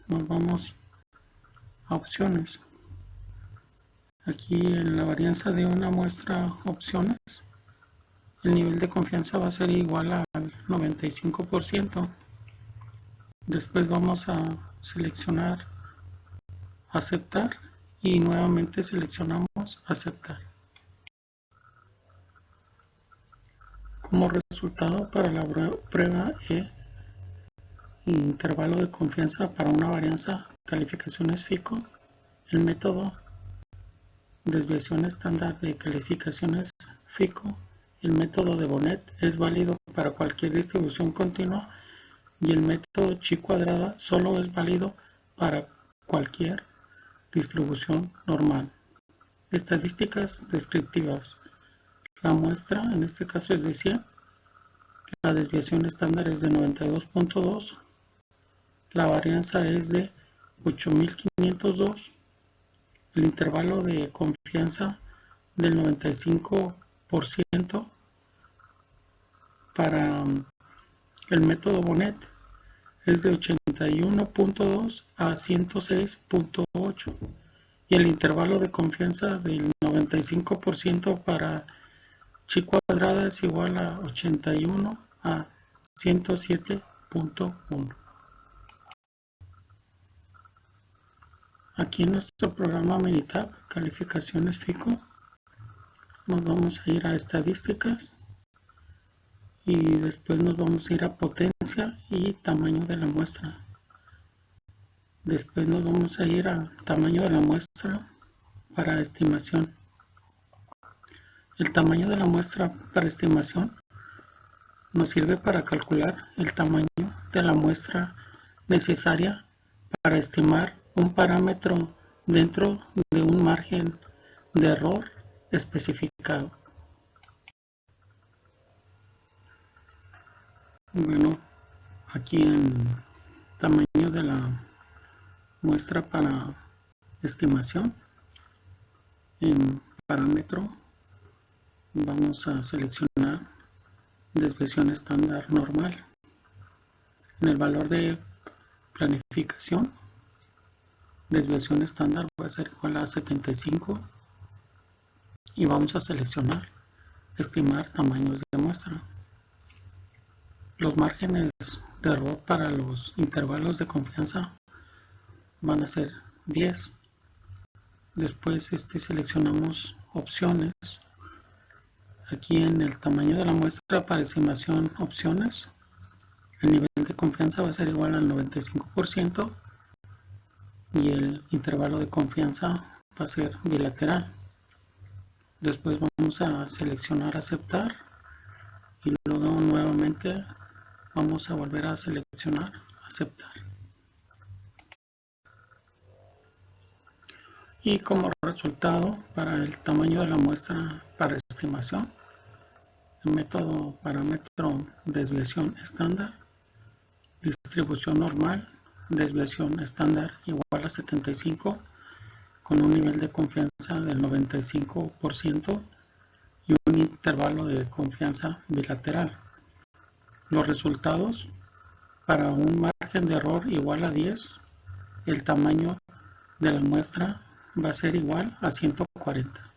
nos vamos a opciones. Aquí en la varianza de una muestra opciones, el nivel de confianza va a ser igual al 95%. Después vamos a seleccionar aceptar y nuevamente seleccionamos aceptar. Como resultado para la prueba E, intervalo de confianza para una varianza calificaciones FICO, el método desviación estándar de calificaciones FICO, el método de Bonet es válido para cualquier distribución continua y el método chi cuadrada solo es válido para cualquier distribución normal. Estadísticas descriptivas. La muestra en este caso es de 100. La desviación estándar es de 92.2. La varianza es de 8502. El intervalo de confianza del 95% para el método Bonet es de 81.2 a 106.8 y el intervalo de confianza del 95% para chi cuadrada es igual a 81 a 107.1. Aquí en nuestro programa Minitab, calificaciones FICO, nos vamos a ir a estadísticas y después nos vamos a ir a potencia y tamaño de la muestra. Después nos vamos a ir al tamaño de la muestra para estimación. El tamaño de la muestra para estimación nos sirve para calcular el tamaño de la muestra necesaria para estimar un parámetro dentro de un margen de error especificado. Bueno, aquí en tamaño de la muestra para estimación, en parámetro vamos a seleccionar desviación estándar normal. En el valor de planificación, desviación estándar va a ser igual a 75 y vamos a seleccionar estimar tamaños de muestra. Los márgenes de error para los intervalos de confianza van a ser 10. Después seleccionamos opciones. Aquí en el tamaño de la muestra para estimación opciones, el nivel de confianza va a ser igual al 95% y el intervalo de confianza va a ser bilateral. Después vamos a seleccionar aceptar y luego nuevamente vamos a volver a seleccionar aceptar. Y como resultado, para el tamaño de la muestra para estimación, el método parámetro desviación estándar, distribución normal, desviación estándar igual a 75 con un nivel de confianza del 95% y un intervalo de confianza bilateral. Los resultados: para un margen de error igual a 10, el tamaño de la muestra va a ser igual a 140.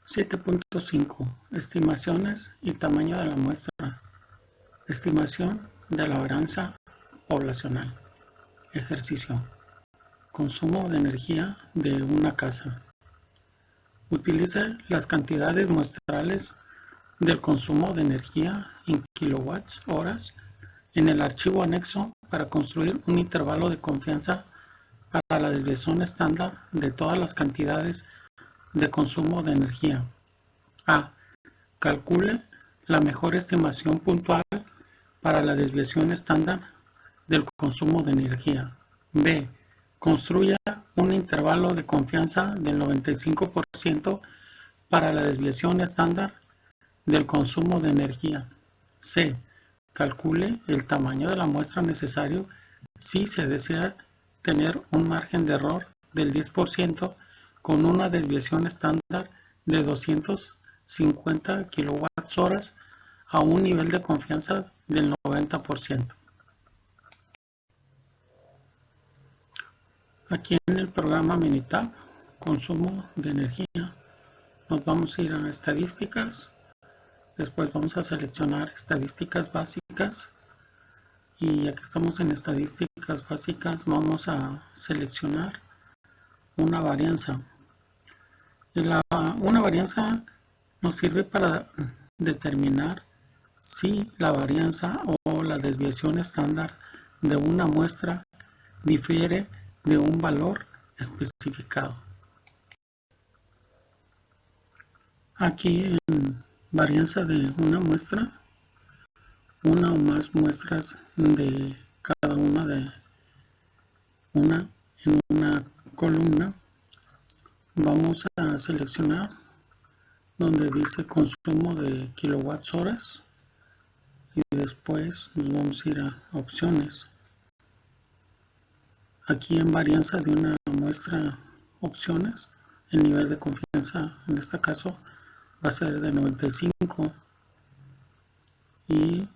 7.5. Estimaciones y tamaño de la muestra. Estimación de la varianza poblacional. Ejercicio. Consumo de energía de una casa. Utiliza las cantidades muestrales del consumo de energía en kilowatts horas en el archivo anexo para construir un intervalo de confianza para la desviación estándar de todas las cantidades de consumo de energía. A. Calcule la mejor estimación puntual para la desviación estándar del consumo de energía. B. Construya un intervalo de confianza del 95% para la desviación estándar del consumo de energía. C. Calcule el tamaño de la muestra necesario si se desea tener un margen de error del 10% con una desviación estándar de 250 kWh a un nivel de confianza del 90%. Aquí en el programa Minitab, consumo de energía, nos vamos a ir a estadísticas. Después vamos a seleccionar estadísticas básicas y ya que estamos en estadísticas básicas vamos a seleccionar una varianza. Una varianza nos sirve para determinar si la varianza o la desviación estándar de una muestra difiere de un valor especificado. Aquí en varianza de una muestra, una o más muestras de cada una en una columna, vamos a seleccionar donde dice consumo de kilowatts horas y después nos vamos a ir a opciones. Aquí en varianza de una muestra opciones, el nivel de confianza en este caso va a ser de 95 y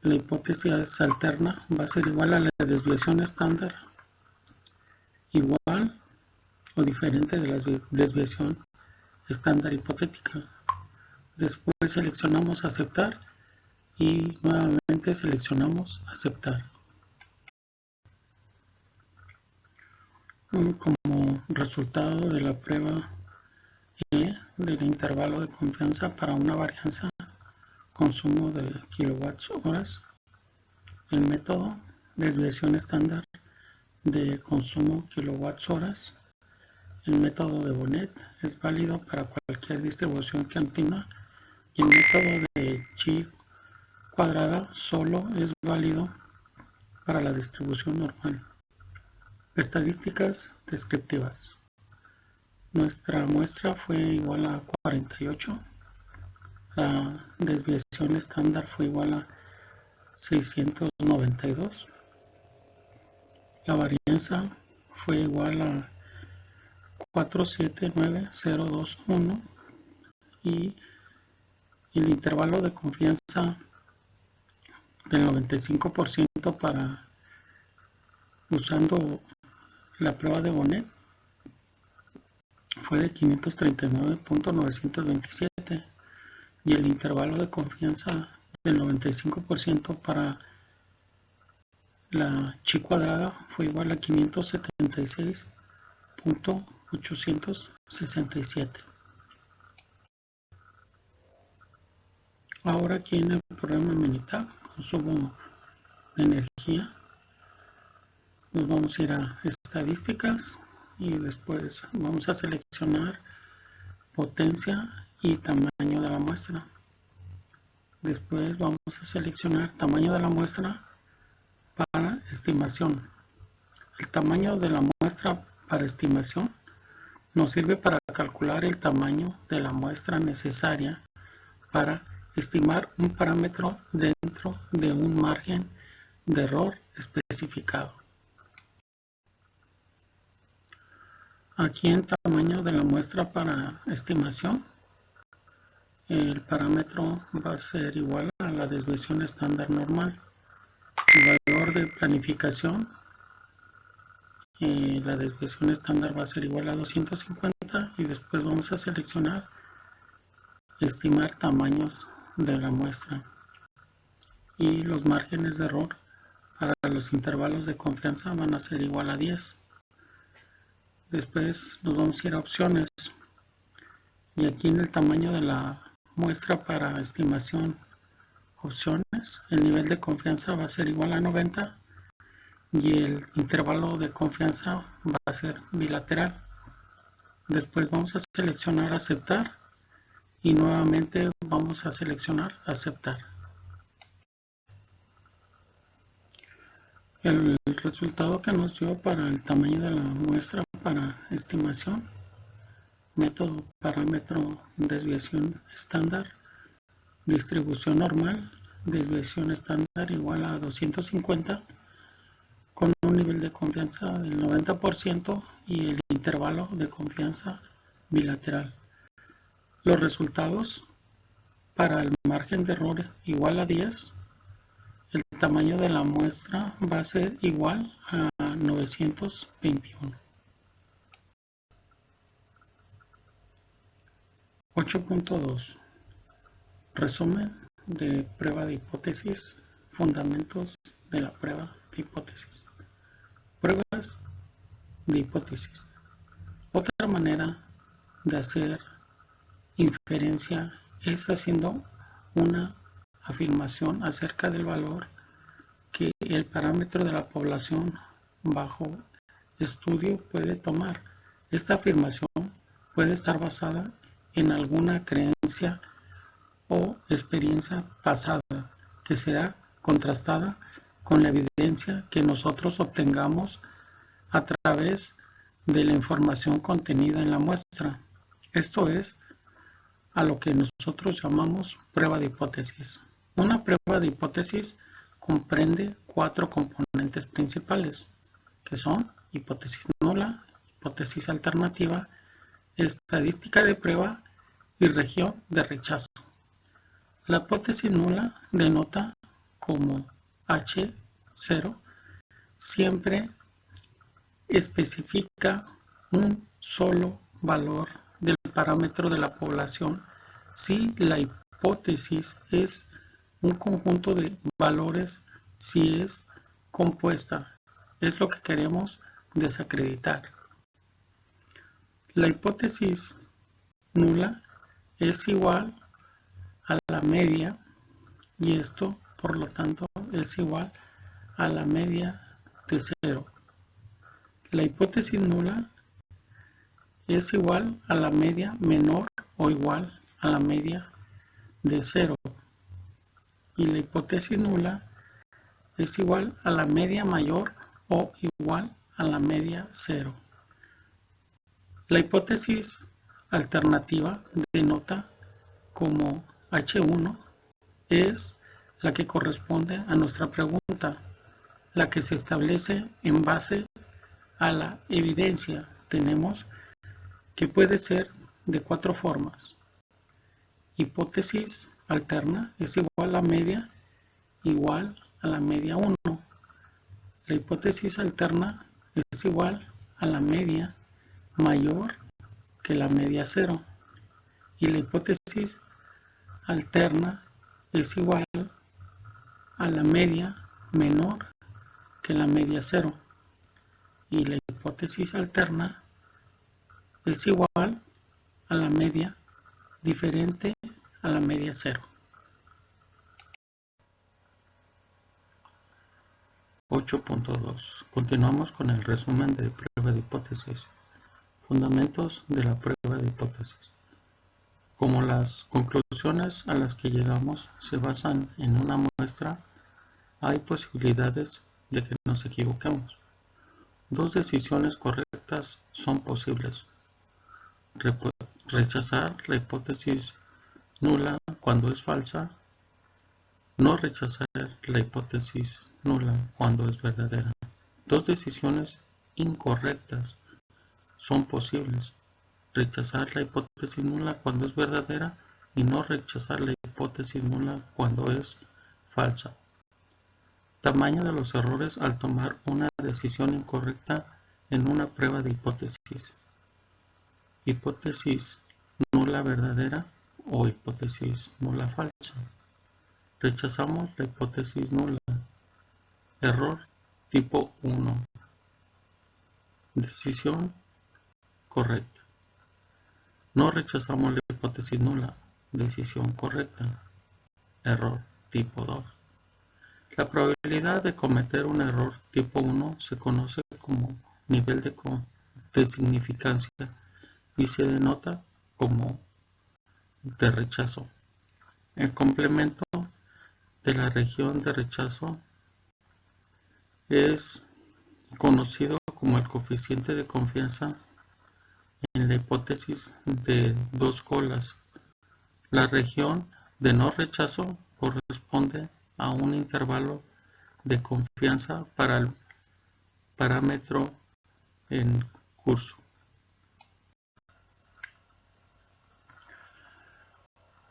la hipótesis alterna va a ser igual a la desviación estándar, igual o diferente de la desviación estándar hipotética. Después seleccionamos aceptar y nuevamente seleccionamos aceptar. Como resultado de la prueba E del intervalo de confianza para una varianza consumo de kilowatts horas, el método de desviación estándar de consumo kilowatts-horas. El método de Bonnet es válido para cualquier distribución continua y el método de chi cuadrada solo es válido para la distribución normal. Estadísticas descriptivas. Nuestra muestra fue igual a 48. La desviación estándar fue igual a 692. La varianza fue igual a 479021 y el intervalo de confianza del 95% para usando la prueba de Bonnet fue de 539.927 y el intervalo de confianza del 95% para la chi cuadrada fue igual a 576.867. Ahora aquí en el programa Minitab, consumo de energía, nos vamos a ir a estadísticas y después vamos a seleccionar potencia y tamaño de la muestra. Después vamos a seleccionar tamaño de la muestra para estimación. El tamaño de la muestra para estimación nos sirve para calcular el tamaño de la muestra necesaria para estimar un parámetro dentro de un margen de error especificado. Aquí en tamaño de la muestra para estimación, el parámetro va a ser igual a la desviación estándar normal. El valor de planificación, la desviación estándar va a ser igual a 250 y después vamos a seleccionar estimar tamaños de la muestra y los márgenes de error para los intervalos de confianza van a ser igual a 10. Después nos vamos a ir a opciones y aquí en el tamaño de la muestra para estimación opciones, el nivel de confianza va a ser igual a 90 y el intervalo de confianza va a ser bilateral. Después vamos a seleccionar aceptar y nuevamente vamos a seleccionar aceptar. El resultado que nos dio para el tamaño de la muestra para estimación, método parámetro desviación estándar, distribución normal, desviación estándar igual a 250 con un nivel de confianza del 90% y el intervalo de confianza bilateral. Los resultados para el margen de error igual a 10, el tamaño de la muestra va a ser igual a 921. 8.2. Resumen de prueba de hipótesis, fundamentos de la prueba de hipótesis. Pruebas de hipótesis. Otra manera de hacer inferencia es haciendo una afirmación acerca del valor que el parámetro de la población bajo estudio puede tomar. Esta afirmación puede estar basada en alguna creencia o experiencia pasada que será contrastada con la evidencia que nosotros obtengamos a través de la información contenida en la muestra. Esto es a lo que nosotros llamamos prueba de hipótesis. Una prueba de hipótesis comprende 4 componentes principales, que son hipótesis nula, hipótesis alternativa, estadística de prueba y región de rechazo. La hipótesis nula denota como H0 siempre especifica un solo valor del parámetro de la población si la hipótesis es un conjunto de valores si es compuesta. Es lo que queremos desacreditar. La hipótesis nula es igual a la media y esto por lo tanto es igual a la media de 0. La hipótesis nula es igual a la media menor o igual a la media de 0. Y la hipótesis nula es igual a la media mayor o igual a la media 0. La hipótesis alternativa denota como H1 es la que corresponde a nuestra pregunta, la que se establece en base a la evidencia. Tenemos que puede ser de 4 formas. Hipótesis alterna es igual a media igual a la media 1. La hipótesis alterna es igual a la media mayor que la media 0. Y la hipótesis alterna es igual a la media menor que la media 0. Y la hipótesis alterna es igual a la media diferente a la media 0. 8.2. Continuamos con el resumen de prueba de hipótesis. Fundamentos de la prueba de hipótesis. Como las conclusiones a las que llegamos se basan en una muestra, hay posibilidades de que nos equivoquemos. 2 decisiones correctas son posibles. Rechazar la hipótesis nula cuando es falsa. No rechazar la hipótesis nula cuando es verdadera. 2 decisiones incorrectas son posibles. Rechazar la hipótesis nula cuando es verdadera y no rechazar la hipótesis nula cuando es falsa. Tamaño de los errores al tomar una decisión incorrecta en una prueba de hipótesis. Hipótesis nula verdadera o hipótesis nula falsa. Rechazamos la hipótesis nula. Error tipo 1. Decisión correcta. No rechazamos la hipótesis nula. Decisión correcta. Error tipo 2. La probabilidad de cometer un error tipo 1 se conoce como nivel de significancia y se denota como de rechazo. El complemento de la región de rechazo es conocido como el coeficiente de confianza en la hipótesis de 2 colas. La región de no rechazo corresponde a un intervalo de confianza para el parámetro en curso.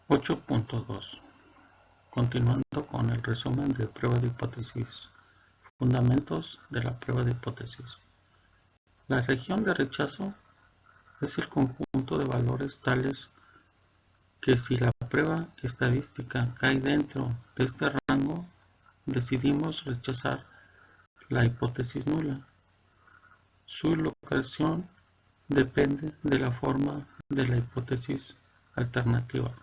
8.2. Continuando con el resumen de prueba de hipótesis. Fundamentos de la prueba de hipótesis. La región de rechazo es el conjunto de valores tales que si la prueba estadística cae dentro de este rango, decidimos rechazar la hipótesis nula. Su locación depende de la forma de la hipótesis alternativa.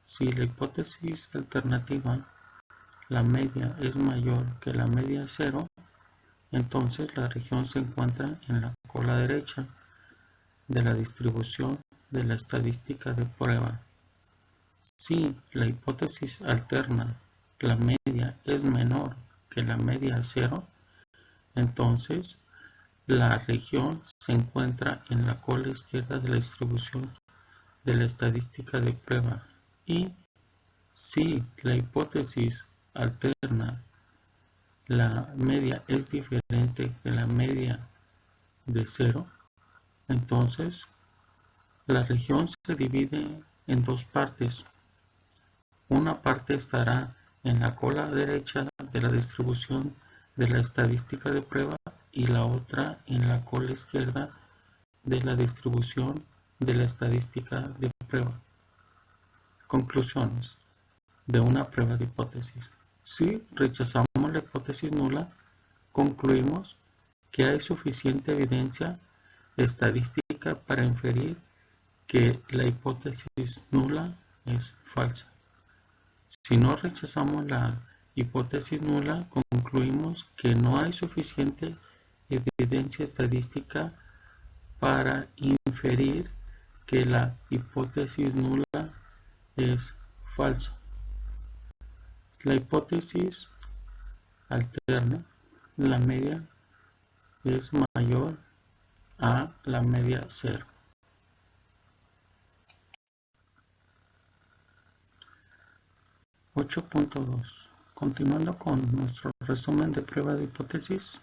Si la hipótesis alternativa, la media es mayor que la media 0, entonces la región se encuentra en la cola derecha de la distribución de la estadística de prueba. Si la hipótesis alterna, la media es menor que la media 0, entonces la región se encuentra en la cola izquierda de la distribución de la estadística de prueba. Y si la hipótesis alterna, la media es diferente de la media de 0, entonces la región se divide en 2 partes. Una parte estará en la cola derecha de la distribución de la estadística de prueba y la otra en la cola izquierda de la distribución de la estadística de prueba. Conclusiones de una prueba de hipótesis. Si rechazamos la hipótesis nula, concluimos que hay suficiente evidencia estadística para inferir que la hipótesis nula es falsa. Si no rechazamos la hipótesis nula, concluimos que no hay suficiente evidencia estadística para inferir que la hipótesis nula es falsa. La hipótesis alterna, la media es mayor a la media cero. (8.2) Continuando con nuestro resumen de prueba de hipótesis,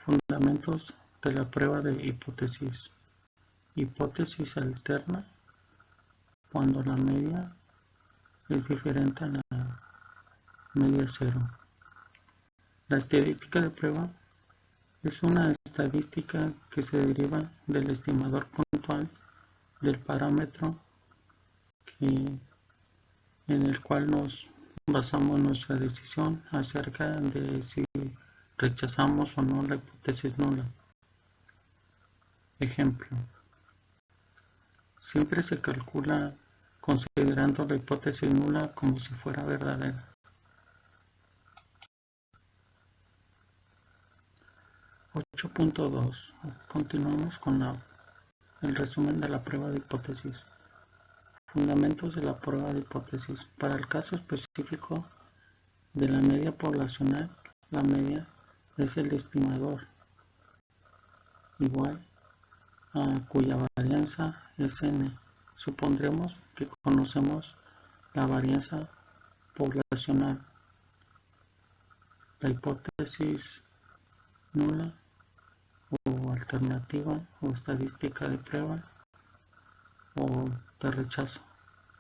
fundamentos de la prueba de hipótesis. Hipótesis alterna cuando la media es diferente a la media cero. La estadística de prueba es una estadística que se deriva del estimador puntual del parámetro en el cual nos basamos nuestra decisión acerca de si rechazamos o no la hipótesis nula. Ejemplo: siempre se calcula considerando la hipótesis nula como si fuera verdadera. 8.2 Continuamos con el resumen de la prueba de hipótesis. Fundamentos de la prueba de hipótesis. Para el caso específico de la media poblacional, la media es el estimador igual a cuya varianza es n. Supondremos que conocemos la varianza poblacional. La hipótesis nula o alternativa o estadística de prueba o de rechazo.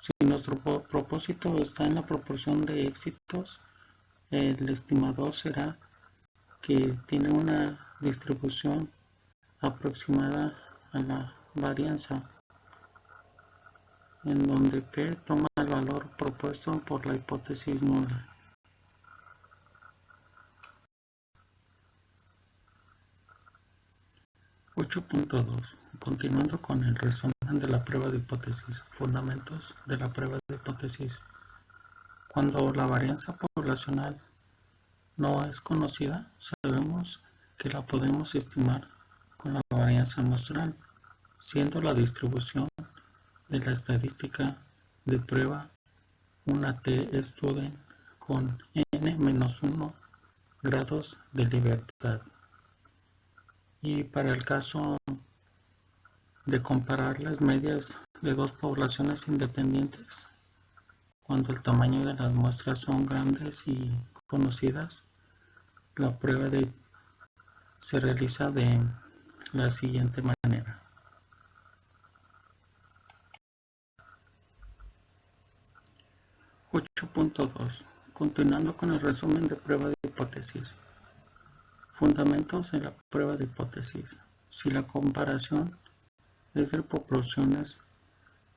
Si nuestro propósito está en la proporción de éxitos, el estimador será que tiene una distribución aproximada a la varianza, en donde P toma el valor propuesto por la hipótesis nula. (8.2) Continuando con el resumen de la prueba de hipótesis. Fundamentos de la prueba de hipótesis. Cuando la varianza poblacional no es conocida, sabemos que la podemos estimar con la varianza muestral, siendo la distribución de la estadística de prueba una t-student con n-1 grados de libertad. Y para el caso de comparar las medias de dos poblaciones independientes, cuando el tamaño de las muestras son grandes y conocidas, la prueba se realiza de la siguiente manera. 8.2 Continuando con el resumen de prueba de hipótesis. Fundamentos de la prueba de hipótesis. Si la comparación es de proporciones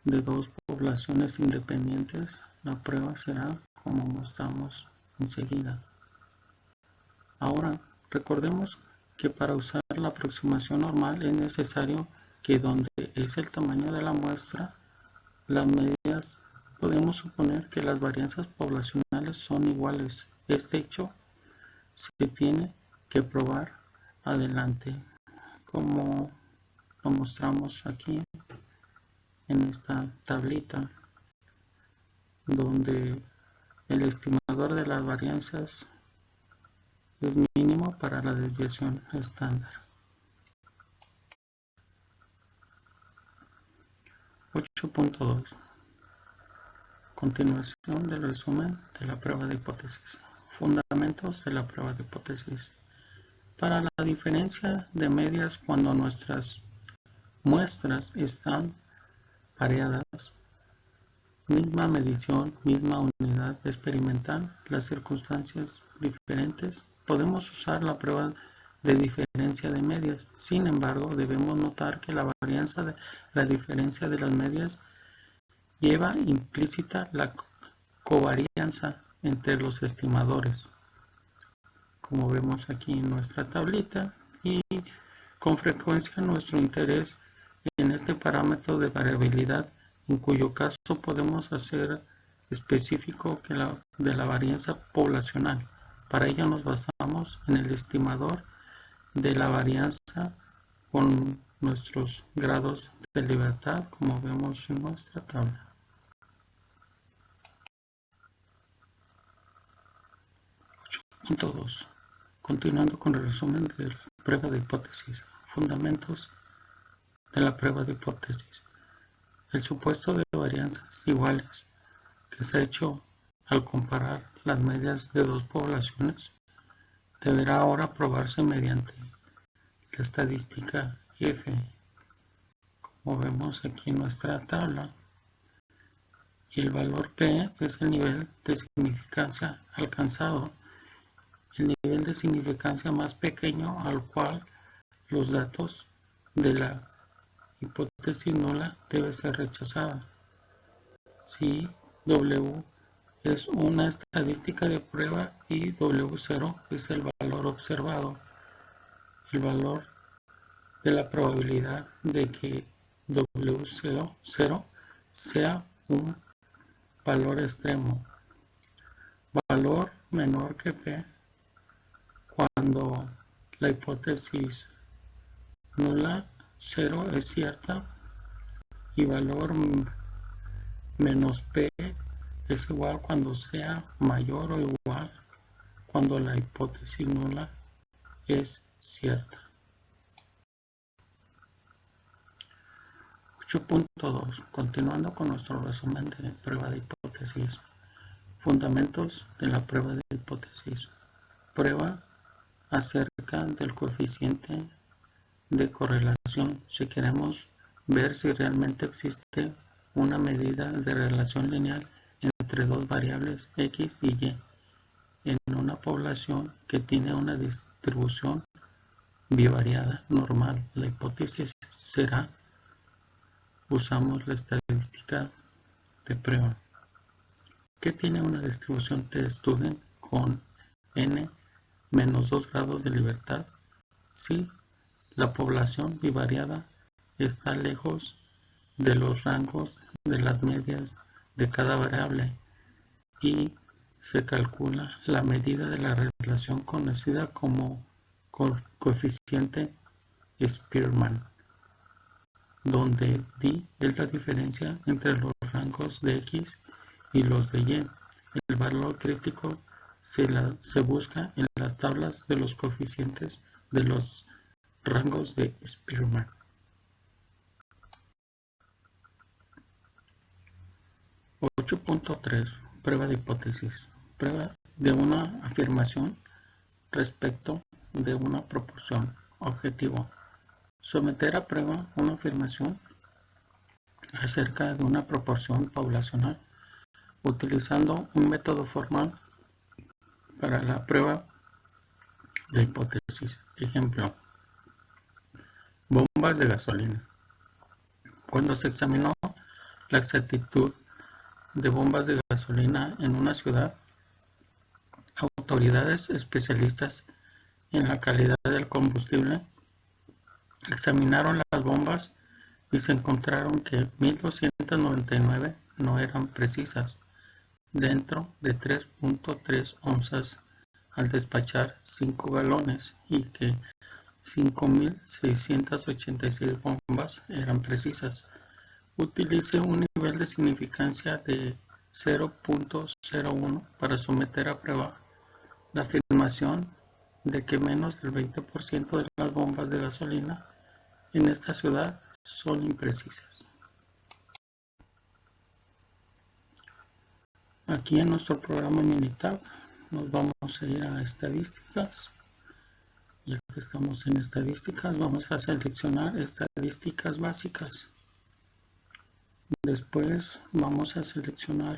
de dos poblaciones independientes, la prueba será como mostramos enseguida. Ahora, recordemos que para usar la aproximación normal es necesario que donde es el tamaño de la muestra, las medidas, podemos suponer que las varianzas poblacionales son iguales. Este hecho se tiene que probar adelante, como lo mostramos aquí en esta tablita, donde el estimador de las varianzas es mínimo para la desviación estándar. 8.2 Continuación del resumen de la prueba de hipótesis. Fundamentos de la prueba de hipótesis. Para la diferencia de medias cuando nuestras muestras están pareadas, misma medición, misma unidad experimental, las circunstancias diferentes, podemos usar la prueba de diferencia de medias. Sin embargo, debemos notar que la varianza de la diferencia de las medias lleva implícita la covarianza entre los estimadores, como vemos aquí en nuestra tablita, y con frecuencia nuestro interés en este parámetro de variabilidad, en cuyo caso podemos hacer específico de la varianza poblacional. Para ello nos basamos en el estimador de la varianza con nuestros grados de libertad, como vemos en nuestra tabla. Punto 2. Continuando con el resumen de la prueba de hipótesis. Fundamentos de la prueba de hipótesis. El supuesto de varianzas iguales que se ha hecho al comparar las medias de dos poblaciones deberá ahora probarse mediante la estadística F, como vemos aquí en nuestra tabla. Y el valor P es el nivel de significancia alcanzado, el nivel de significancia más pequeño al cual los datos de la hipótesis nula debe ser rechazada. Si W es una estadística de prueba y W0 es el valor observado, el valor de la probabilidad de que W0 sea un valor extremo, valor menor que P cuando la hipótesis nula 0 es cierta y valor menos P es igual cuando sea mayor o igual cuando la hipótesis nula es cierta. 8.2. Continuando con nuestro resumen de prueba de hipótesis. Fundamentos de la prueba de hipótesis. Prueba acerca del coeficiente de correlación si queremos ver si realmente existe una medida de relación lineal entre dos variables X y Y en una población que tiene una distribución bivariada normal. La hipótesis será: usamos la estadística de prueba. ¿Qué tiene una distribución t-student con n menos 2 grados de libertad? Si la población bivariada está lejos de los rangos de las medias de cada variable y se calcula la medida de la relación conocida como coeficiente Spearman, donde D es la diferencia entre los rangos de X y los de Y. El valor crítico se busca en las tablas de los coeficientes de los rangos de Spearman. 8.3. Prueba de hipótesis. Prueba de una afirmación respecto de una proporción. Objetivo: someter a prueba una afirmación acerca de una proporción poblacional utilizando un método formal para la prueba de hipótesis. Ejemplo: bombas de gasolina. Cuando se examinó la exactitud de bombas de gasolina en una ciudad, autoridades especialistas en la calidad del combustible examinaron las bombas y se encontraron que 1299 no eran precisas, dentro de 3.3 onzas al despachar 5 galones, y que 5686 bombas eran precisas. Utilice un nivel de significancia de 0.01 para someter a prueba la afirmación de que menos del 20% de las bombas de gasolina en esta ciudad son imprecisas. Aquí en nuestro programa Minitab nos vamos a ir a estadísticas. Ya que estamos en estadísticas, vamos a seleccionar estadísticas básicas. Después vamos a seleccionar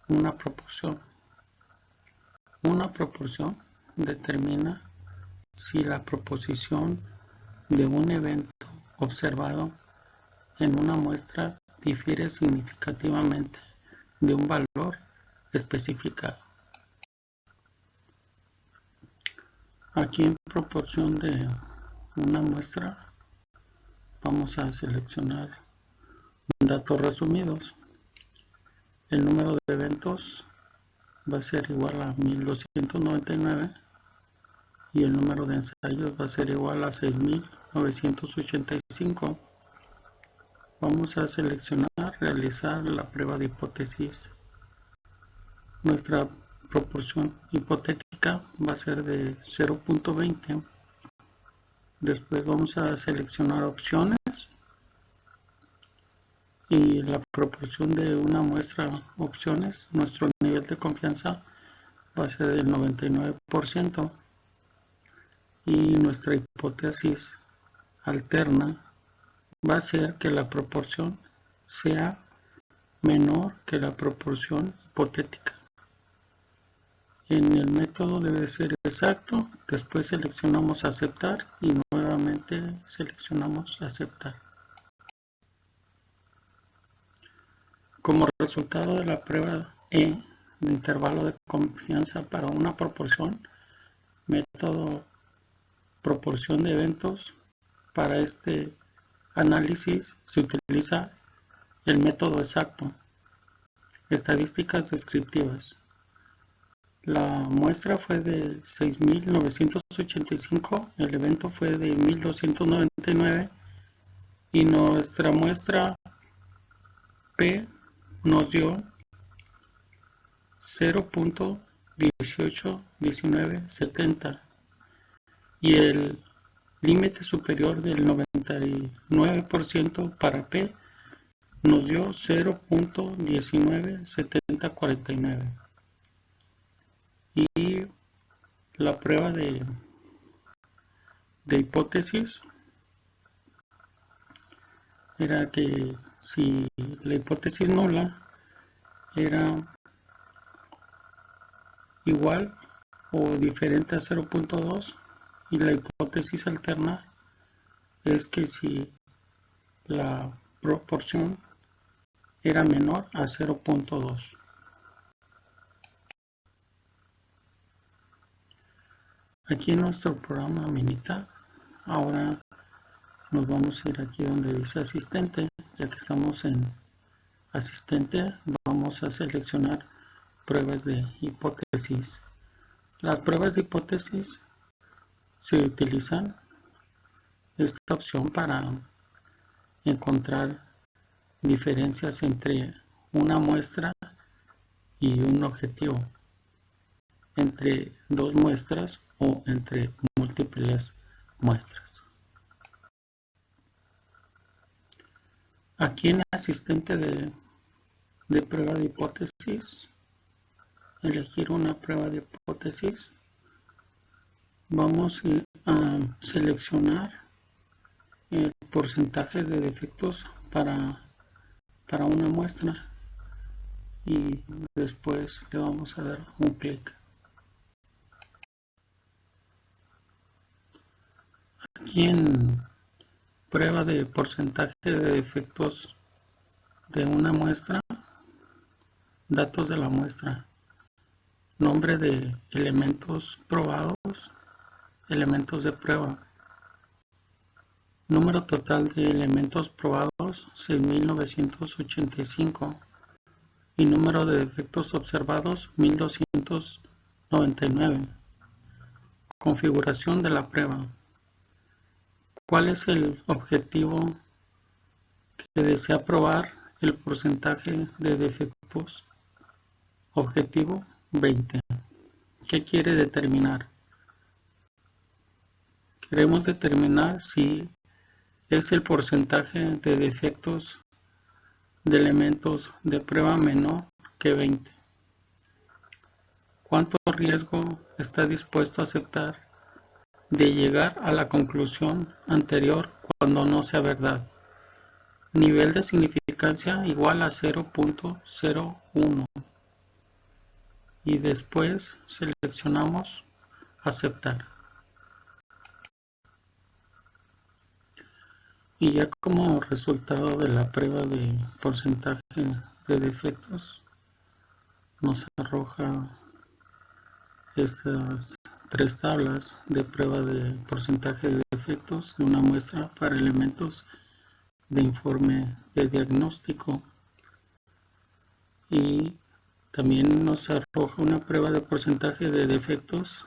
una proporción. Una proporción determina si la proposición de un evento observado en una muestra difiere significativamente de un valor especificado. Aquí en proporción de una muestra vamos a seleccionar datos resumidos. el número de eventos va a ser igual a 1299 y el número de ensayos va a ser igual a 6985. Vamos a seleccionar realizar la prueba de hipótesis. Nuestra proporción hipotética va a ser de 0.20. Después vamos a seleccionar opciones y la proporción de una muestra opciones. Nuestro nivel de confianza va a ser del 99% y nuestra hipótesis alterna va a ser que la proporción sea menor que la proporción hipotética. En el método debe ser exacto, después seleccionamos aceptar y nuevamente seleccionamos aceptar. Como resultado de la prueba E de intervalo de confianza para una proporción, método proporción de eventos, para este análisis se utiliza el método exacto. Estadísticas descriptivas. La muestra fue de 6.985, el evento fue de 1.299 y nuestra muestra P nos dio 0.181970 y el límite superior del 99% para P nos dio 0.197049 y la prueba de hipótesis era que si la hipótesis nula era igual o diferente a 0.2 y la hipótesis alterna es que si la proporción era menor a 0.2. Aquí en nuestro programa Minita, ahora nos vamos a ir aquí donde dice asistente. Ya que estamos en asistente, vamos a seleccionar pruebas de hipótesis. Las pruebas de hipótesis se utilizan esta opción para encontrar diferencias entre una muestra y un objetivo, entre dos muestras o entre múltiples muestras. Aquí en asistente de prueba de hipótesis, elegir una prueba de hipótesis, vamos a seleccionar el porcentaje de defectos para una muestra y después le vamos a dar un clic. Aquí en prueba de porcentaje de defectos de una muestra, datos de la muestra, nombre de elementos probados, elementos de prueba, número total de elementos probados 6.985 y número de defectos observados 1.299. Configuración de la prueba. ¿Cuál es el objetivo que desea probar? El porcentaje de defectos. Objetivo 20. ¿Qué quiere determinar? Queremos determinar si es el porcentaje de defectos de elementos de prueba menor que 20. ¿Cuánto riesgo está dispuesto a aceptar de llegar a la conclusión anterior cuando no sea verdad? Nivel de significancia igual a 0.01 y después seleccionamos aceptar. Y ya como resultado de la prueba de porcentaje de defectos nos arroja estas tres tablas de prueba de porcentaje de defectos de una muestra para elementos de informe de diagnóstico y también nos arroja una prueba de porcentaje de defectos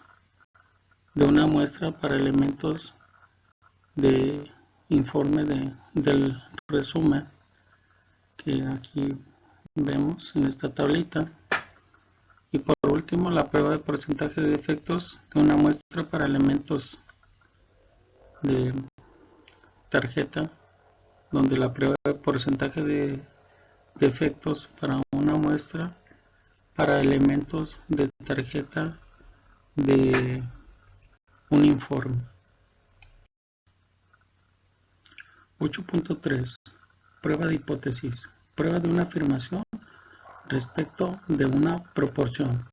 de una muestra para elementos de informe del resumen que aquí vemos en esta tablita. Y por último, la prueba de porcentaje de defectos de una muestra para elementos de tarjeta, donde la prueba de porcentaje de defectos para una muestra para elementos de tarjeta de un informe. 8.3. Prueba de hipótesis. Prueba de una afirmación respecto de una proporción.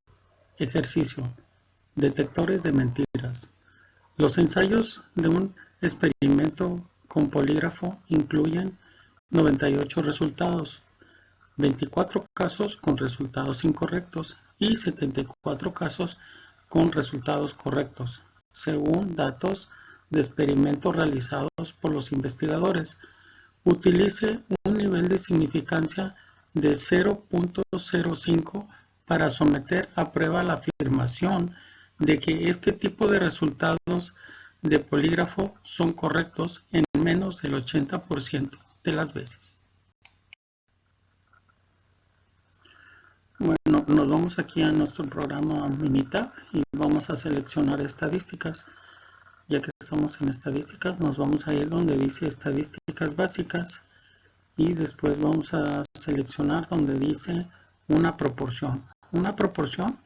Ejercicio. Detectores de mentiras. Los ensayos de un experimento con polígrafo incluyen 98 resultados, 24 casos con resultados incorrectos y 74 casos con resultados correctos, según datos de experimentos realizados por los investigadores. Utilice un nivel de significancia de 0.05 para someter a prueba la afirmación de que este tipo de resultados de polígrafo son correctos en menos del 80% de las veces. Bueno, nos vamos aquí a nuestro programa Minitab y vamos a seleccionar estadísticas. Ya que estamos en estadísticas, nos vamos a ir donde dice estadísticas básicas y después vamos a seleccionar donde dice una proporción. Una proporción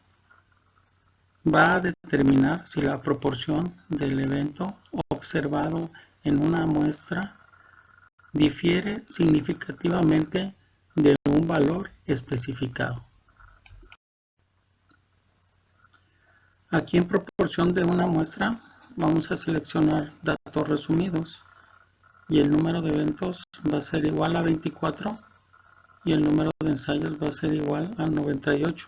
va a determinar si la proporción del evento observado en una muestra difiere significativamente de un valor especificado. Aquí en proporción de una muestra vamos a seleccionar datos resumidos y el número de eventos va a ser igual a 24 y el número de ensayos va a ser igual a 98.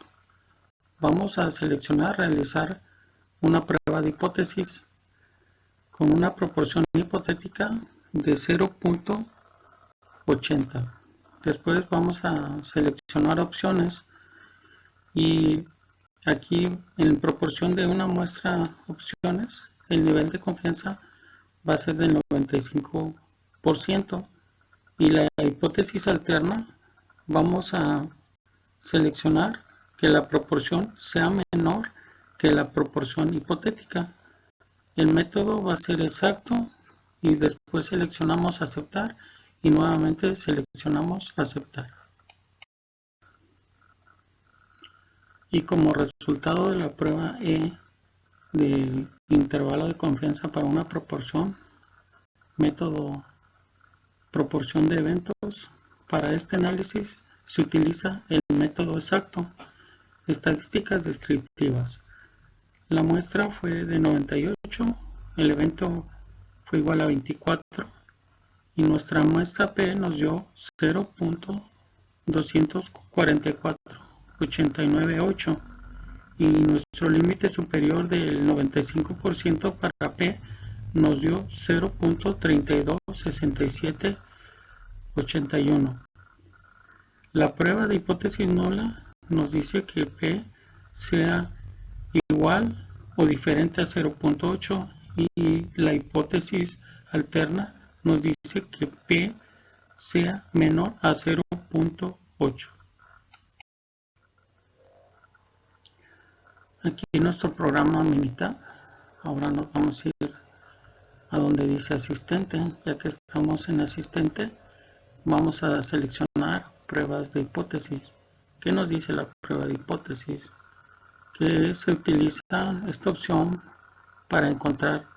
Vamos a seleccionar realizar una prueba de hipótesis con una proporción hipotética de 0.80. Después vamos a seleccionar opciones y aquí en proporción de una muestra opciones, el nivel de confianza va a ser del 95% y la hipótesis alterna vamos a seleccionar que la proporción sea menor que la proporción hipotética. El método va a ser exacto y después seleccionamos aceptar y nuevamente seleccionamos aceptar. Y como resultado de la prueba E de intervalo de confianza para una proporción, método proporción de eventos, para este análisis se utiliza el método exacto. Estadísticas descriptivas. La muestra fue de 98, el evento fue igual a 24 y nuestra muestra P nos dio 0.244.898 y nuestro límite superior del 95% para P nos dio 0.326781. La prueba de hipótesis nula nos dice que P sea igual o diferente a 0.8 y la hipótesis alterna nos dice que P sea menor a 0.8. Aquí en nuestro programa Minitab, ahora nos vamos a ir a donde dice asistente. Ya que estamos en asistente, vamos a seleccionar pruebas de hipótesis. ¿Qué nos dice la prueba de hipótesis? Que se utiliza esta opción para encontrar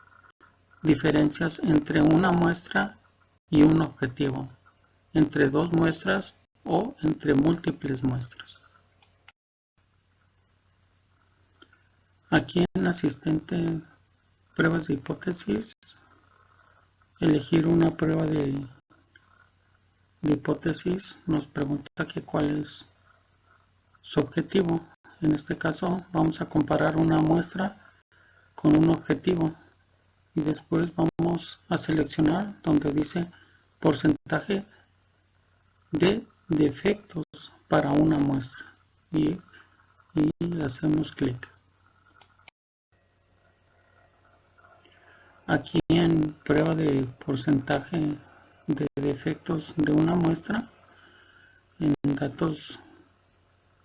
diferencias entre una muestra y un objetivo, entre dos muestras o entre múltiples muestras. Aquí en asistente pruebas de hipótesis, elegir una prueba de hipótesis nos pregunta que cuál es su objetivo. En este caso vamos a comparar una muestra con un objetivo y después vamos a seleccionar donde dice porcentaje de defectos para una muestra y hacemos clic. Aquí en prueba de porcentaje de defectos de una muestra, en datos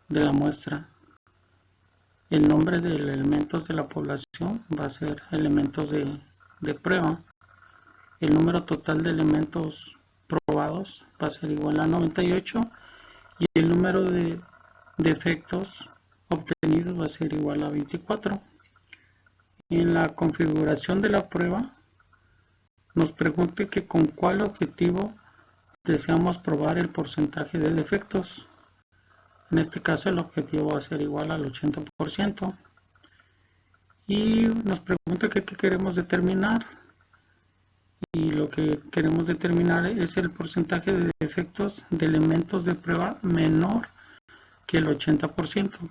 de la muestra, el nombre de los elementos de la población va a ser elementos de prueba. El número total de elementos probados va a ser igual a 98 y el número de defectos obtenidos va a ser igual a 24. En la configuración de la prueba nos pregunta que con cuál objetivo deseamos probar el porcentaje de defectos. En este caso el objetivo va a ser igual al 80%. Y nos pregunta que qué queremos determinar. Y lo que queremos determinar es el porcentaje de defectos de elementos de prueba menor que el 80%.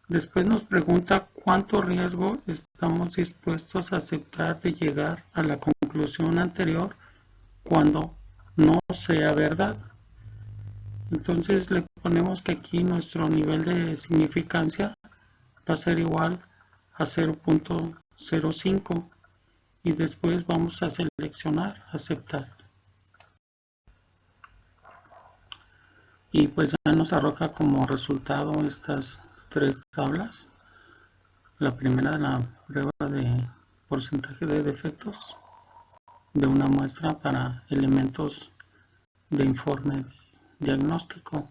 Después nos pregunta cuánto riesgo estamos dispuestos a aceptar de llegar a la conclusión anterior cuando no sea verdad. Entonces le ponemos que aquí nuestro nivel de significancia va a ser igual a 0.05 y después vamos a seleccionar aceptar. Y pues ya nos arroja como resultado estas tres tablas. La primera, la prueba de porcentaje de defectos de una muestra para elementos de informe diagnóstico.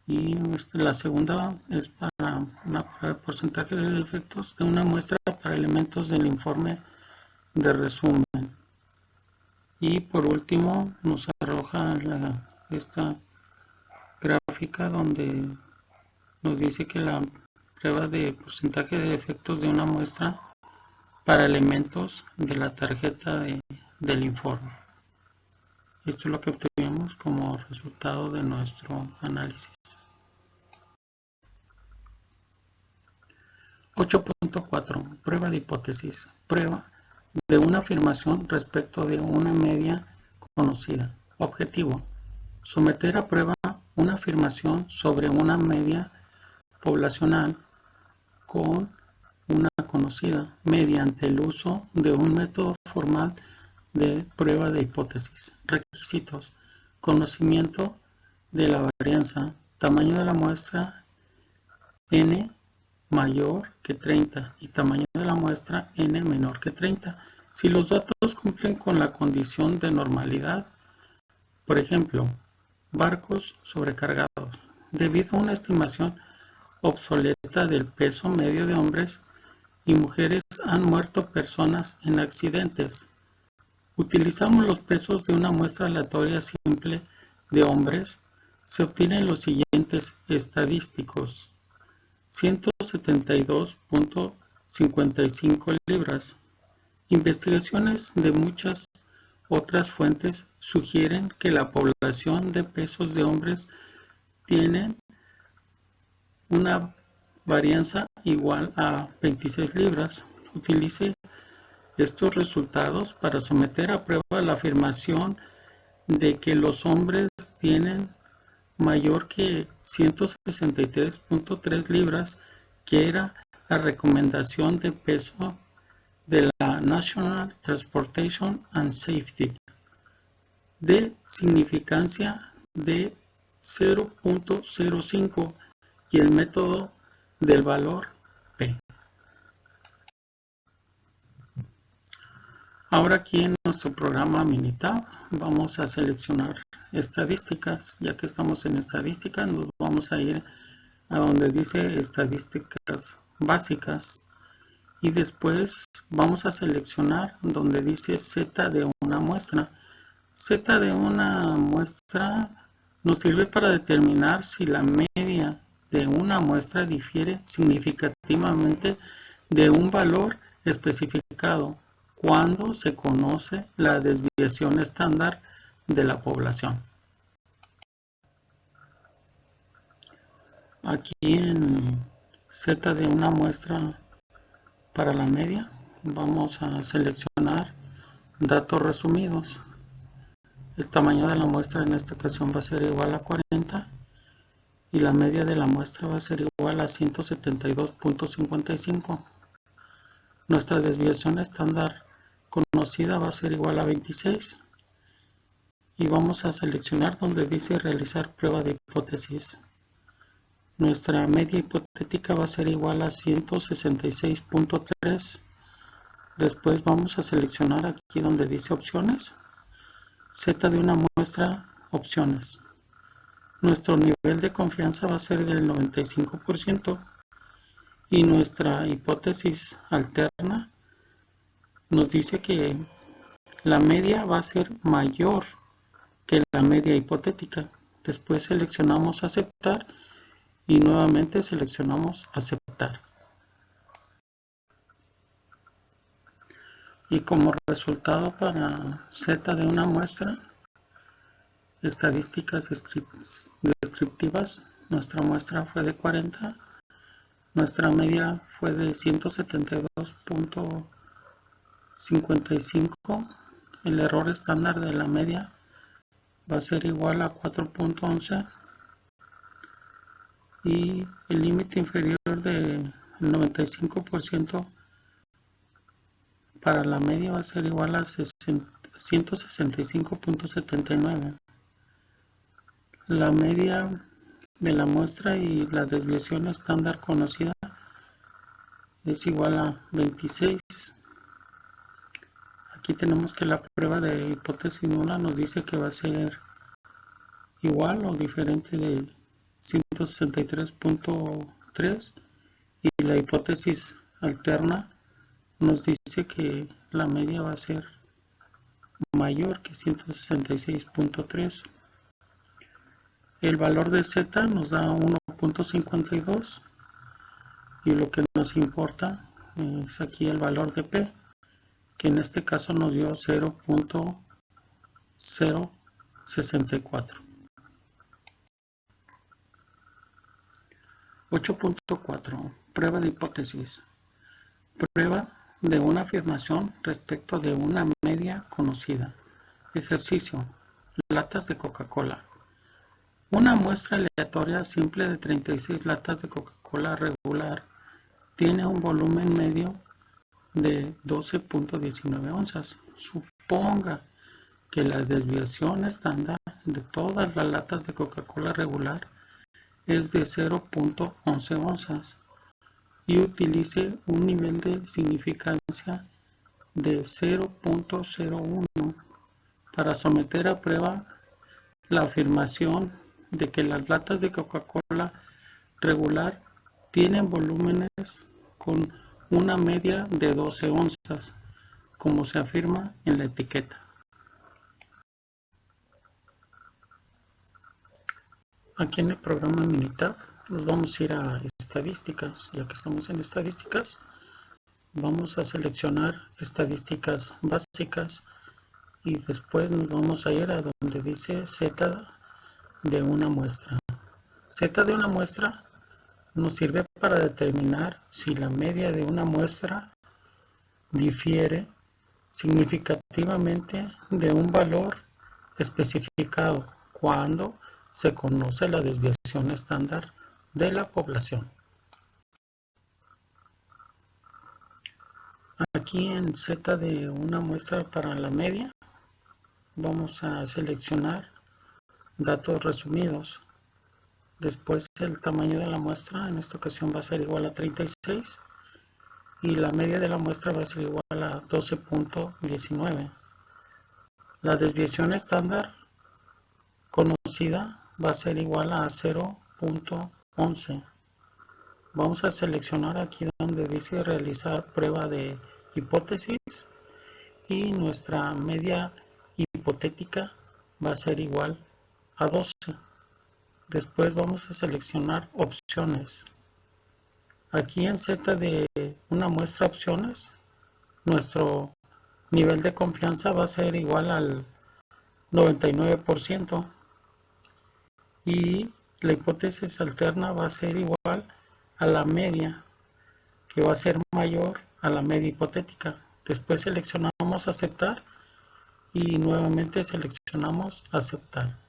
Y la segunda es para una prueba de porcentaje de defectos de una muestra para elementos del informe de resumen. Y por último nos arroja esta gráfica donde nos dice que la prueba de porcentaje de defectos de una muestra para elementos de la tarjeta del informe. Esto es lo que obtuvimos como resultado de nuestro análisis. 8.4. Prueba de hipótesis. Prueba de una afirmación respecto de una media conocida. Objetivo: someter a prueba una afirmación sobre una media poblacional con una conocida mediante el uso de un método formal de prueba de hipótesis. Requisitos: conocimiento de la varianza, tamaño de la muestra n mayor que 30 y tamaño de la muestra n menor que 30. Si los datos cumplen con la condición de normalidad, por ejemplo, barcos sobrecargados, debido a una estimación obsoleta del peso medio de hombres y mujeres han muerto personas en accidentes. Utilizamos los pesos de una muestra aleatoria simple de hombres, se obtienen los siguientes estadísticos: 172.55 libras. Investigaciones de muchas otras fuentes sugieren que la población de pesos de hombres tiene una varianza igual a 26 libras. Utilice estos resultados para someter a prueba la afirmación de que los hombres tienen mayor que 163.3 libras, que era la recomendación de peso de la National Transportation and Safety, de significancia de 0.05 y el método del valor P. Ahora aquí en nuestro programa Minitab vamos a seleccionar estadísticas. Ya que estamos en estadísticas, nos vamos a ir a donde dice estadísticas básicas y después vamos a seleccionar donde dice Z de una muestra. Z de una muestra nos sirve para determinar si la media de una muestra difiere significativamente de un valor especificado cuando se conoce la desviación estándar de la población. Aquí en Z de una muestra para la media vamos a seleccionar datos resumidos El tamaño de la muestra en esta ocasión va a ser igual a 40 y la media de la muestra va a ser igual a 172.55. Nuestra desviación estándar conocida va a ser igual a 26 y vamos a seleccionar donde dice realizar prueba de hipótesis. Nuestra media hipotética va a ser igual a 166.3. Después vamos a seleccionar aquí donde dice opciones, Z de una muestra, opciones. Nuestro nivel de confianza va a ser del 95% y nuestra hipótesis alterna nos dice que la media va a ser mayor que la media hipotética. Después seleccionamos aceptar y nuevamente seleccionamos aceptar. Y como resultado para Z de una muestra, estadísticas descriptivas, nuestra muestra fue de 40, nuestra media fue de 172.55, el error estándar de la media va a ser igual a 4.11 y el límite inferior del 95% para la media va a ser igual a 165.79. La media de la muestra y la desviación estándar conocida es igual a 26. Aquí tenemos que la prueba de hipótesis nula nos dice que va a ser igual o diferente de 163.3 y la hipótesis alterna nos dice que la media va a ser mayor que 166.3. El valor de Z nos da 1.52 y lo que nos importa es aquí el valor de P, que en este caso nos dio 0.064. 8.4. Prueba de hipótesis. Prueba de una afirmación respecto de una media conocida. Ejercicio. Latas de Coca-Cola. Una muestra aleatoria simple de 36 latas de Coca-Cola regular tiene un volumen medio de 12.19 onzas. Suponga que la desviación estándar de todas las latas de Coca-Cola regular es de 0.11 onzas y utilice un nivel de significancia de 0.01 para someter a prueba la afirmación de que las latas de Coca-Cola regular tienen volúmenes con una media de 12 onzas, como se afirma en la etiqueta. Aquí en el programa Minitab nos vamos a ir a estadísticas. Ya que estamos en estadísticas, vamos a seleccionar estadísticas básicas y después nos vamos a ir a donde dice Z de una muestra. Z de una muestra nos sirve para determinar si la media de una muestra difiere significativamente de un valor especificado cuando se conoce la desviación estándar de la población. Aquí en Z de una muestra para la media vamos a seleccionar datos resumidos. Después el tamaño de la muestra en esta ocasión va a ser igual a 36 y la media de la muestra va a ser igual a 12.19. La desviación estándar conocida va a ser igual a 0.11. Vamos a seleccionar aquí donde dice realizar prueba de hipótesis y nuestra media hipotética va a ser igual a 12. Después vamos a seleccionar opciones. Aquí en Z de una muestra opciones, nuestro nivel de confianza va a ser igual al 99% y la hipótesis alterna va a ser igual a la media, que va a ser mayor a la media hipotética. Después seleccionamos aceptar y nuevamente seleccionamos aceptar.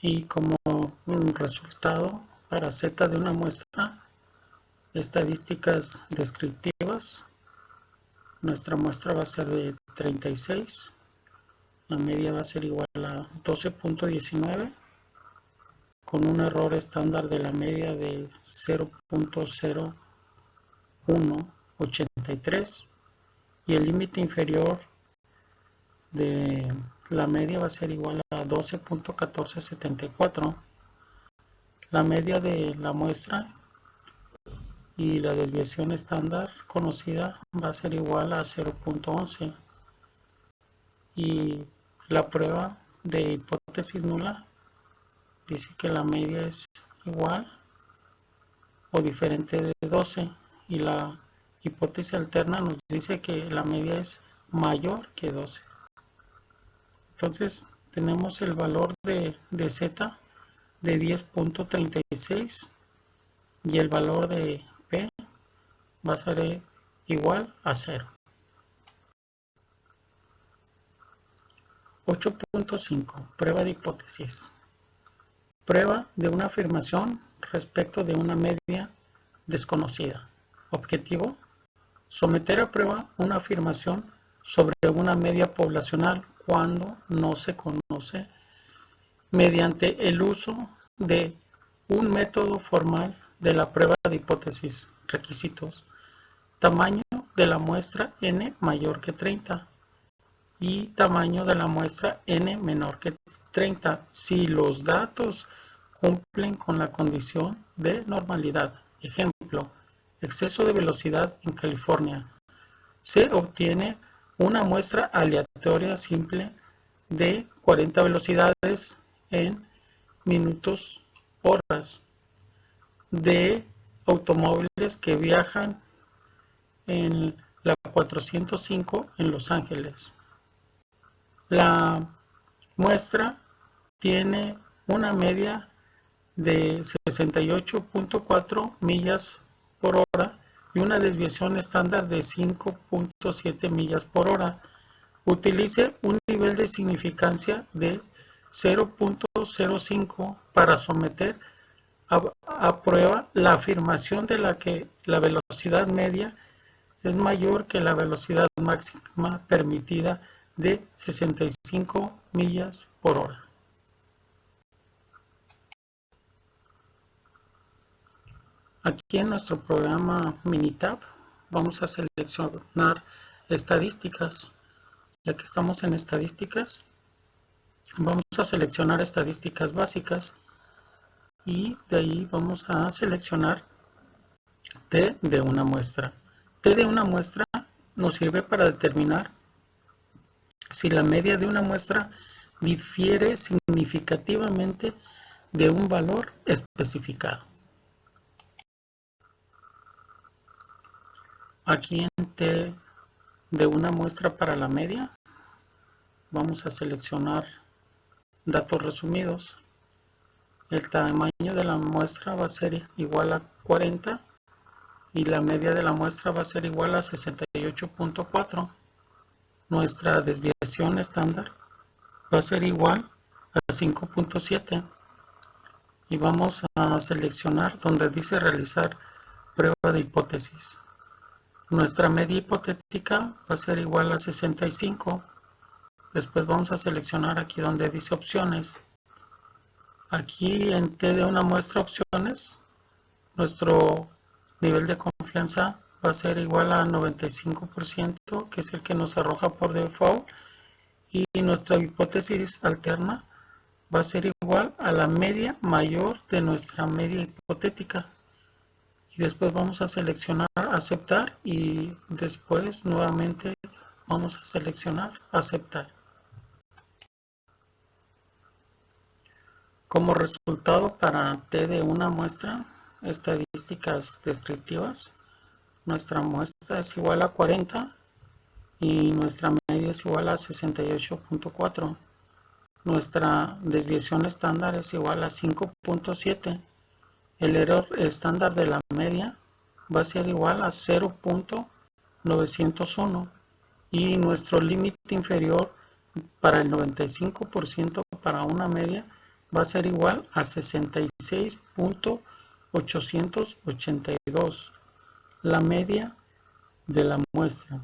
Y como un resultado para Z de una muestra, estadísticas descriptivas, nuestra muestra va a ser de 36, la media va a ser igual a 12.19, con un error estándar de la media de 0.0183 y el límite inferior de la media va a ser igual a 12.1474. La media de la muestra y la desviación estándar conocida va a ser igual a 0.11 y la prueba de hipótesis nula dice que la media es igual o diferente de 12 y la hipótesis alterna nos dice que la media es mayor que 12. Entonces tenemos el valor de Z de 10.36 y el valor de P va a ser igual a 0. 8.5. Prueba de hipótesis. Prueba de una afirmación respecto de una media desconocida. Objetivo: someter a prueba una afirmación sobre una media poblacional cuando no se conoce mediante el uso de un método formal de la prueba de hipótesis. Requisitos: tamaño de la muestra n mayor que 30 y tamaño de la muestra n menor que 30 si los datos cumplen con la condición de normalidad. Ejemplo: exceso de velocidad en California. Se obtiene una muestra aleatoria simple de 40 velocidades en minutos horas de automóviles que viajan en la 405 en Los Ángeles. La muestra tiene una media de 68.4 millas por hora y una desviación estándar de 5.7 millas por hora. Utilice un nivel de significancia de 0.05 para someter a prueba la afirmación de la que la velocidad media es mayor que la velocidad máxima permitida de 65 millas por hora. Aquí en nuestro programa Minitab vamos a seleccionar estadísticas. Ya que estamos en estadísticas, vamos a seleccionar estadísticas básicas y de ahí vamos a seleccionar T de una muestra. T de una muestra nos sirve para determinar si la media de una muestra difiere significativamente de un valor especificado. Aquí en T de una muestra para la media, vamos a seleccionar datos resumidos. El tamaño de la muestra va a ser igual a 40 y la media de la muestra va a ser igual a 68.4. Nuestra desviación estándar va a ser igual a 5.7 y vamos a seleccionar donde dice realizar prueba de hipótesis. Nuestra media hipotética va a ser igual a 65. Después vamos a seleccionar aquí donde dice opciones. Aquí en T de una muestra opciones, nuestro nivel de confianza va a ser igual a 95%, que es el que nos arroja por default, y nuestra hipótesis alterna va a ser igual a la media mayor de nuestra media hipotética. Y después vamos a seleccionar aceptar y después nuevamente vamos a seleccionar aceptar. Como resultado para T de una muestra, estadísticas descriptivas, nuestra muestra es igual a 40 y nuestra media es igual a 68.4. Nuestra desviación estándar es igual a 5.7. El error estándar de la media va a ser igual a 0.901 y nuestro límite inferior para el 95% para una media va a ser igual a 66.882, la media de la muestra.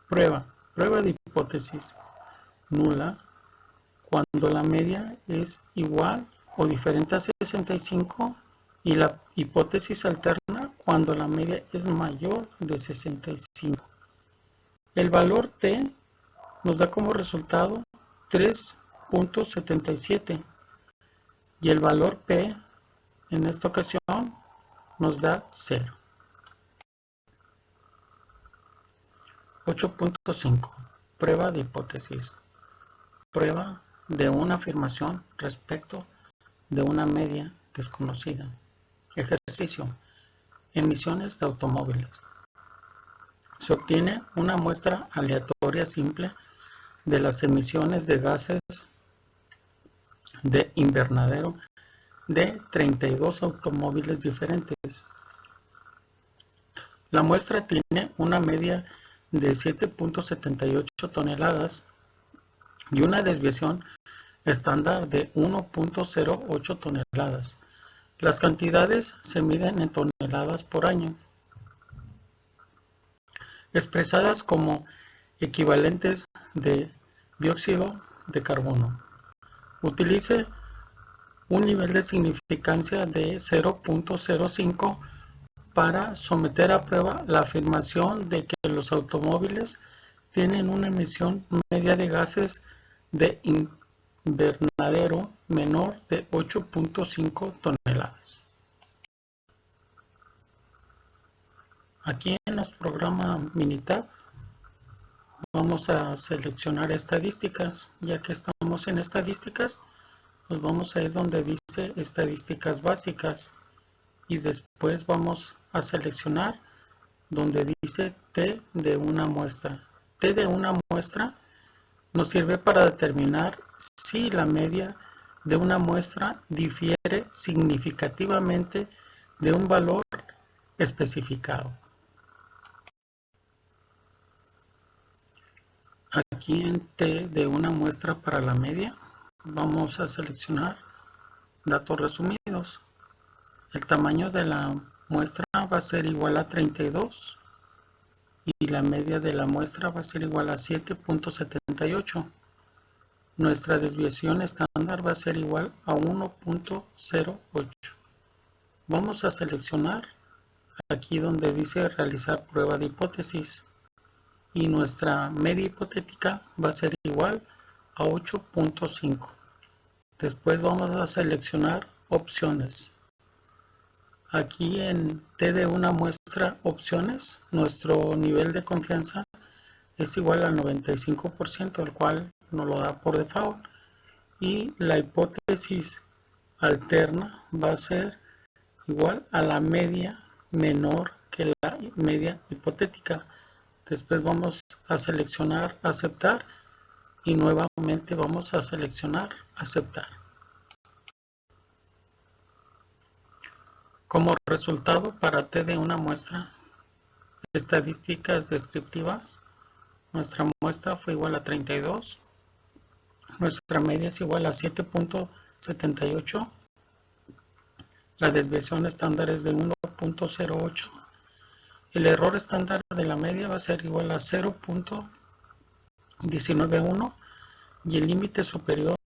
Prueba de hipótesis nula cuando la media es igual o diferente a 65 y la hipótesis alterna cuando la media es mayor de 65. El valor t nos da como resultado 3.77 y el valor p en esta ocasión nos da 0. 8.5. Prueba de hipótesis. Prueba de una afirmación respecto de una media desconocida. Ejercicio. Emisiones de automóviles. Se obtiene una muestra aleatoria simple de las emisiones de gases de invernadero de 32 automóviles diferentes. La muestra tiene una media de 7.78 toneladas y una desviación estándar de 1.08 toneladas. Las cantidades se miden en toneladas por año, expresadas como equivalentes de dióxido de carbono. Utilice un nivel de significancia de 0.05 para someter a prueba la afirmación de que los automóviles tienen una emisión media de gases de invernadero menor de 8.5 toneladas. Aquí en nuestro programa Minitab vamos a seleccionar estadísticas. Ya que estamos en estadísticas, pues vamos a ir donde dice estadísticas básicas y después vamos a seleccionar donde dice T de una muestra. T de una muestra nos sirve para determinar si la media de una muestra difiere significativamente de un valor especificado. Aquí en T de una muestra para la media vamos a seleccionar datos resumidos. El tamaño de la muestra va a ser igual a 32 y la media de la muestra va a ser igual a 7.78. Nuestra desviación estándar va a ser igual a 1.08. Vamos a seleccionar aquí donde dice realizar prueba de hipótesis y nuestra media hipotética va a ser igual a 8.5. Después vamos a seleccionar opciones. Aquí en T de una muestra opciones, nuestro nivel de confianza es igual al 95%, el cual nos lo da por default. Y la hipótesis alterna va a ser igual a la media menor que la media hipotética. Después vamos a seleccionar aceptar y nuevamente vamos a seleccionar aceptar. Como resultado para T de una muestra, estadísticas descriptivas, nuestra muestra fue igual a 32, nuestra media es igual a 7.78, la desviación estándar es de 1.08, el error estándar de la media va a ser igual a 0.191 y el límite superior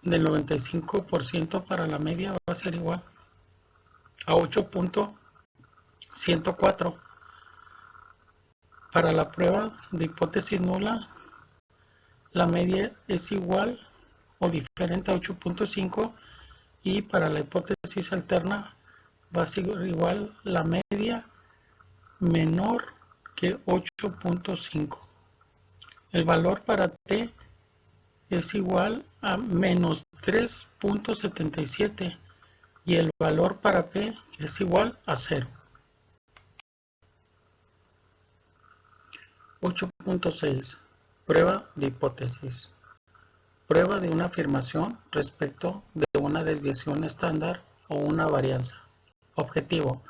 del 95% para la media va a ser igual a 8.104. Para la prueba de hipótesis nula, la media es igual o diferente a 8.5 y para la hipótesis alterna va a ser igual la media menor que 8.5. El valor para T es igual a menos 3.77 y el valor para P es igual a 0. 8.6. Prueba de hipótesis. Prueba de una afirmación respecto de una desviación estándar o una varianza. Objetivo: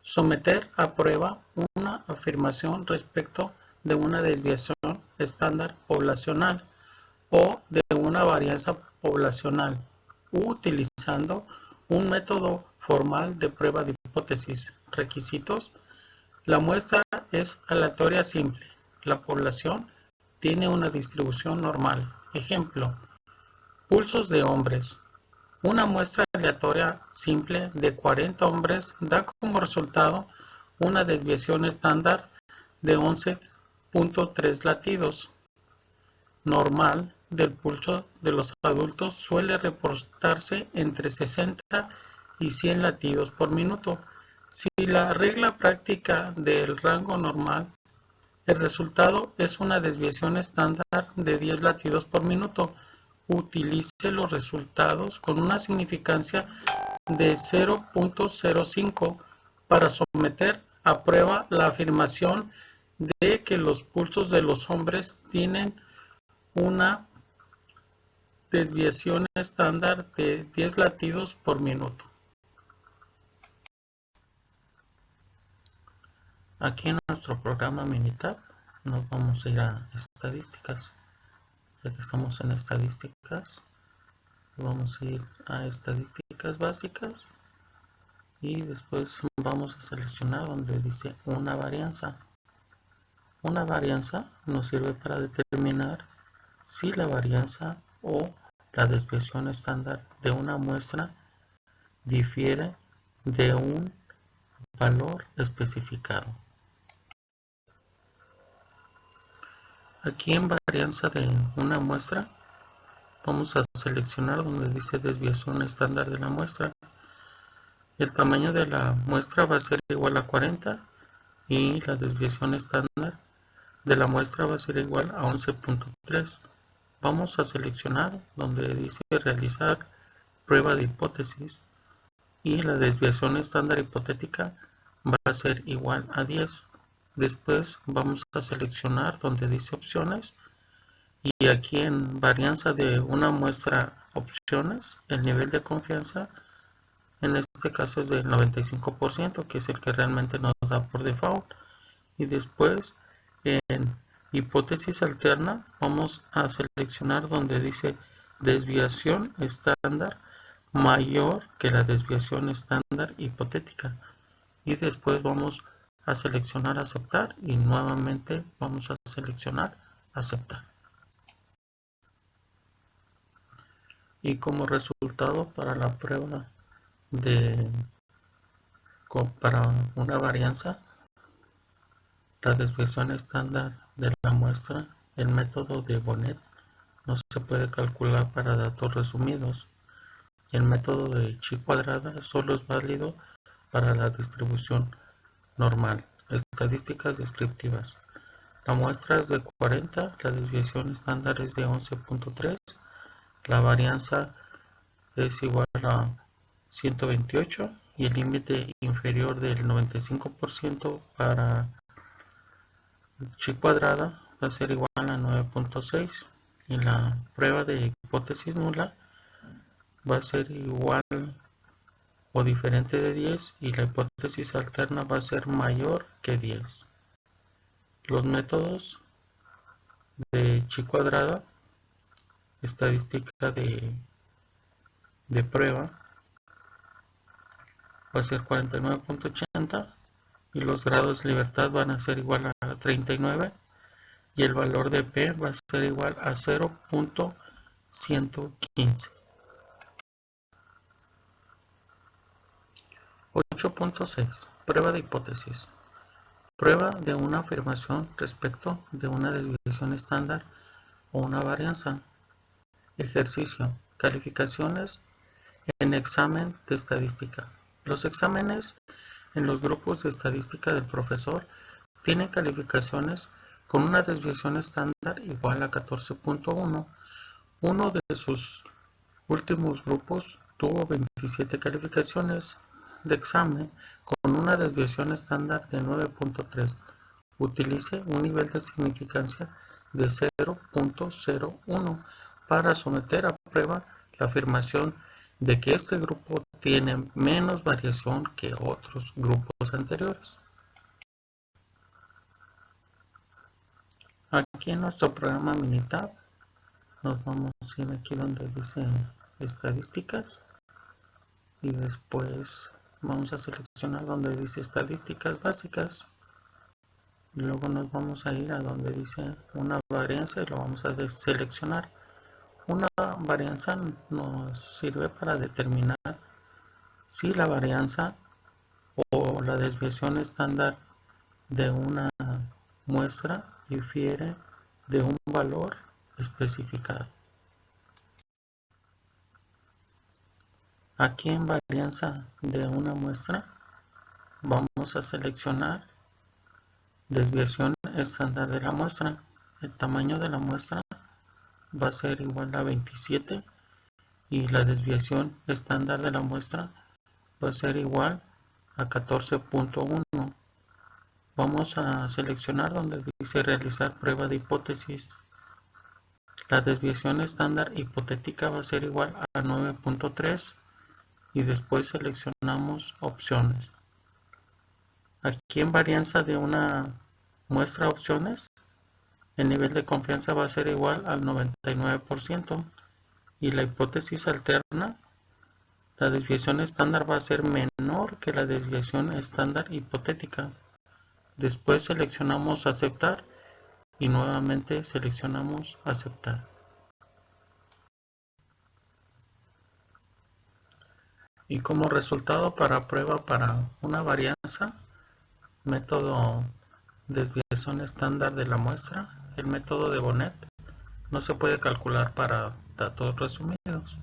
someter a prueba una afirmación respecto de una desviación estándar poblacional o de una varianza poblacional, utilizando un método formal de prueba de hipótesis. Requisitos: la muestra es aleatoria simple. La población tiene una distribución normal. Ejemplo: pulsos de hombres. Una muestra aleatoria simple de 40 hombres da como resultado una desviación estándar de 11.3 latidos. Normal del pulso de los adultos suele reportarse entre 60 y 100 latidos por minuto. Si la regla práctica del rango normal, el resultado es una desviación estándar de 10 latidos por minuto. Utilice los resultados con una significancia de 0.05 para someter a prueba la afirmación de que los pulsos de los hombres tienen una desviación estándar de 10 latidos por minuto. Aquí en nuestro programa Minitab nos vamos a ir a estadísticas. Ya que estamos en estadísticas, vamos a ir a estadísticas básicas y después vamos a seleccionar donde dice una varianza. Una varianza nos sirve para determinar si la varianza o la desviación estándar de una muestra difiere de un valor especificado. Aquí en varianza de una muestra vamos a seleccionar donde dice desviación estándar de la muestra. El tamaño de la muestra va a ser igual a 40 y la desviación estándar de la muestra va a ser igual a 11.3. Vamos a seleccionar donde dice realizar prueba de hipótesis y la desviación estándar hipotética va a ser igual a 10. Después vamos a seleccionar donde dice opciones y aquí en varianza de una muestra opciones, el nivel de confianza en este caso es del 95%, que es el que realmente nos da por default. Y después en hipótesis alterna vamos a seleccionar donde dice desviación estándar mayor que la desviación estándar hipotética. Y después vamos a seleccionar aceptar y nuevamente vamos a seleccionar aceptar. Y como resultado para la prueba para una varianza, la desviación estándar de la muestra, el método de Bonet no se puede calcular para datos resumidos y el método de chi cuadrada solo es válido para la distribución normal. Estadísticas descriptivas. La muestra es de 40, la desviación estándar es de 11.3, la varianza es igual a 128 y el límite inferior del 95% para chi cuadrada va a ser igual a 9.6 y la prueba de hipótesis nula va a ser igual o diferente de 10 y la hipótesis alterna va a ser mayor que 10. Los métodos de chi cuadrada, estadística de prueba, va a ser 49.80 y los grados de libertad van a ser igual a 39 y el valor de P va a ser igual a 0.115. 8.6. Prueba de hipótesis. Prueba de una afirmación respecto de una desviación estándar o una varianza. Ejercicio. Calificaciones en examen de estadística. Los exámenes en los grupos de estadística del profesor tienen calificaciones con una desviación estándar igual a 14.1. Uno de sus últimos grupos tuvo 27 calificaciones de examen con una desviación estándar de 9.3. Utilice un nivel de significancia de 0.01 para someter a prueba la afirmación de que este grupo tiene menos variación que otros grupos anteriores. Aquí en nuestro programa Minitab nos vamos a ir aquí donde dice estadísticas y después vamos a seleccionar donde dice estadísticas básicas y luego nos vamos a ir a donde dice una varianza y lo vamos a seleccionar. Una varianza nos sirve para determinar si la varianza o la desviación estándar de una muestra difiere de un valor especificado. Aquí en varianza de una muestra vamos a seleccionar desviación estándar de la muestra. El tamaño de la muestra va a ser igual a 27 y la desviación estándar de la muestra va a ser igual a 14.1. Vamos a seleccionar donde dice realizar prueba de hipótesis. La desviación estándar hipotética va a ser igual a 9.3 y después seleccionamos opciones. Aquí en varianza de una muestra opciones, el nivel de confianza va a ser igual al 99% y la hipótesis alterna, la desviación estándar va a ser menor que la desviación estándar hipotética. Después seleccionamos aceptar y nuevamente seleccionamos aceptar. Y como resultado para prueba para una varianza, método desviación estándar de la muestra, el método de Bonet no se puede calcular para datos resumidos.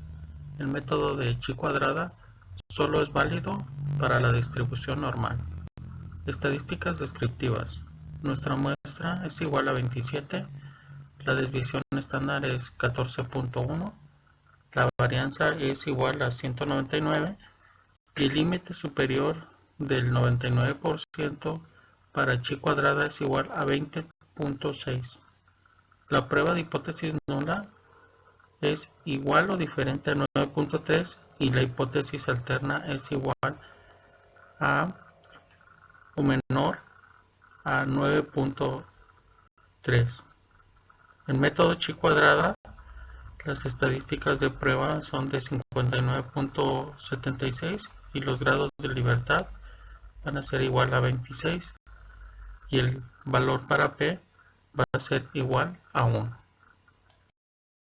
El método de chi cuadrada solo es válido para la distribución normal. Estadísticas descriptivas. Nuestra muestra es igual a 27, la desviación estándar es 14.1, la varianza es igual a 199 y el límite superior del 99% para chi cuadrada es igual a 20.6. La prueba de hipótesis nula es igual o diferente a 9.3 y la hipótesis alterna es igual a o menor a 9.3. El método chi cuadrada, las estadísticas de prueba son de 59.76 y los grados de libertad van a ser igual a 26 y el valor para P va a ser igual a 1.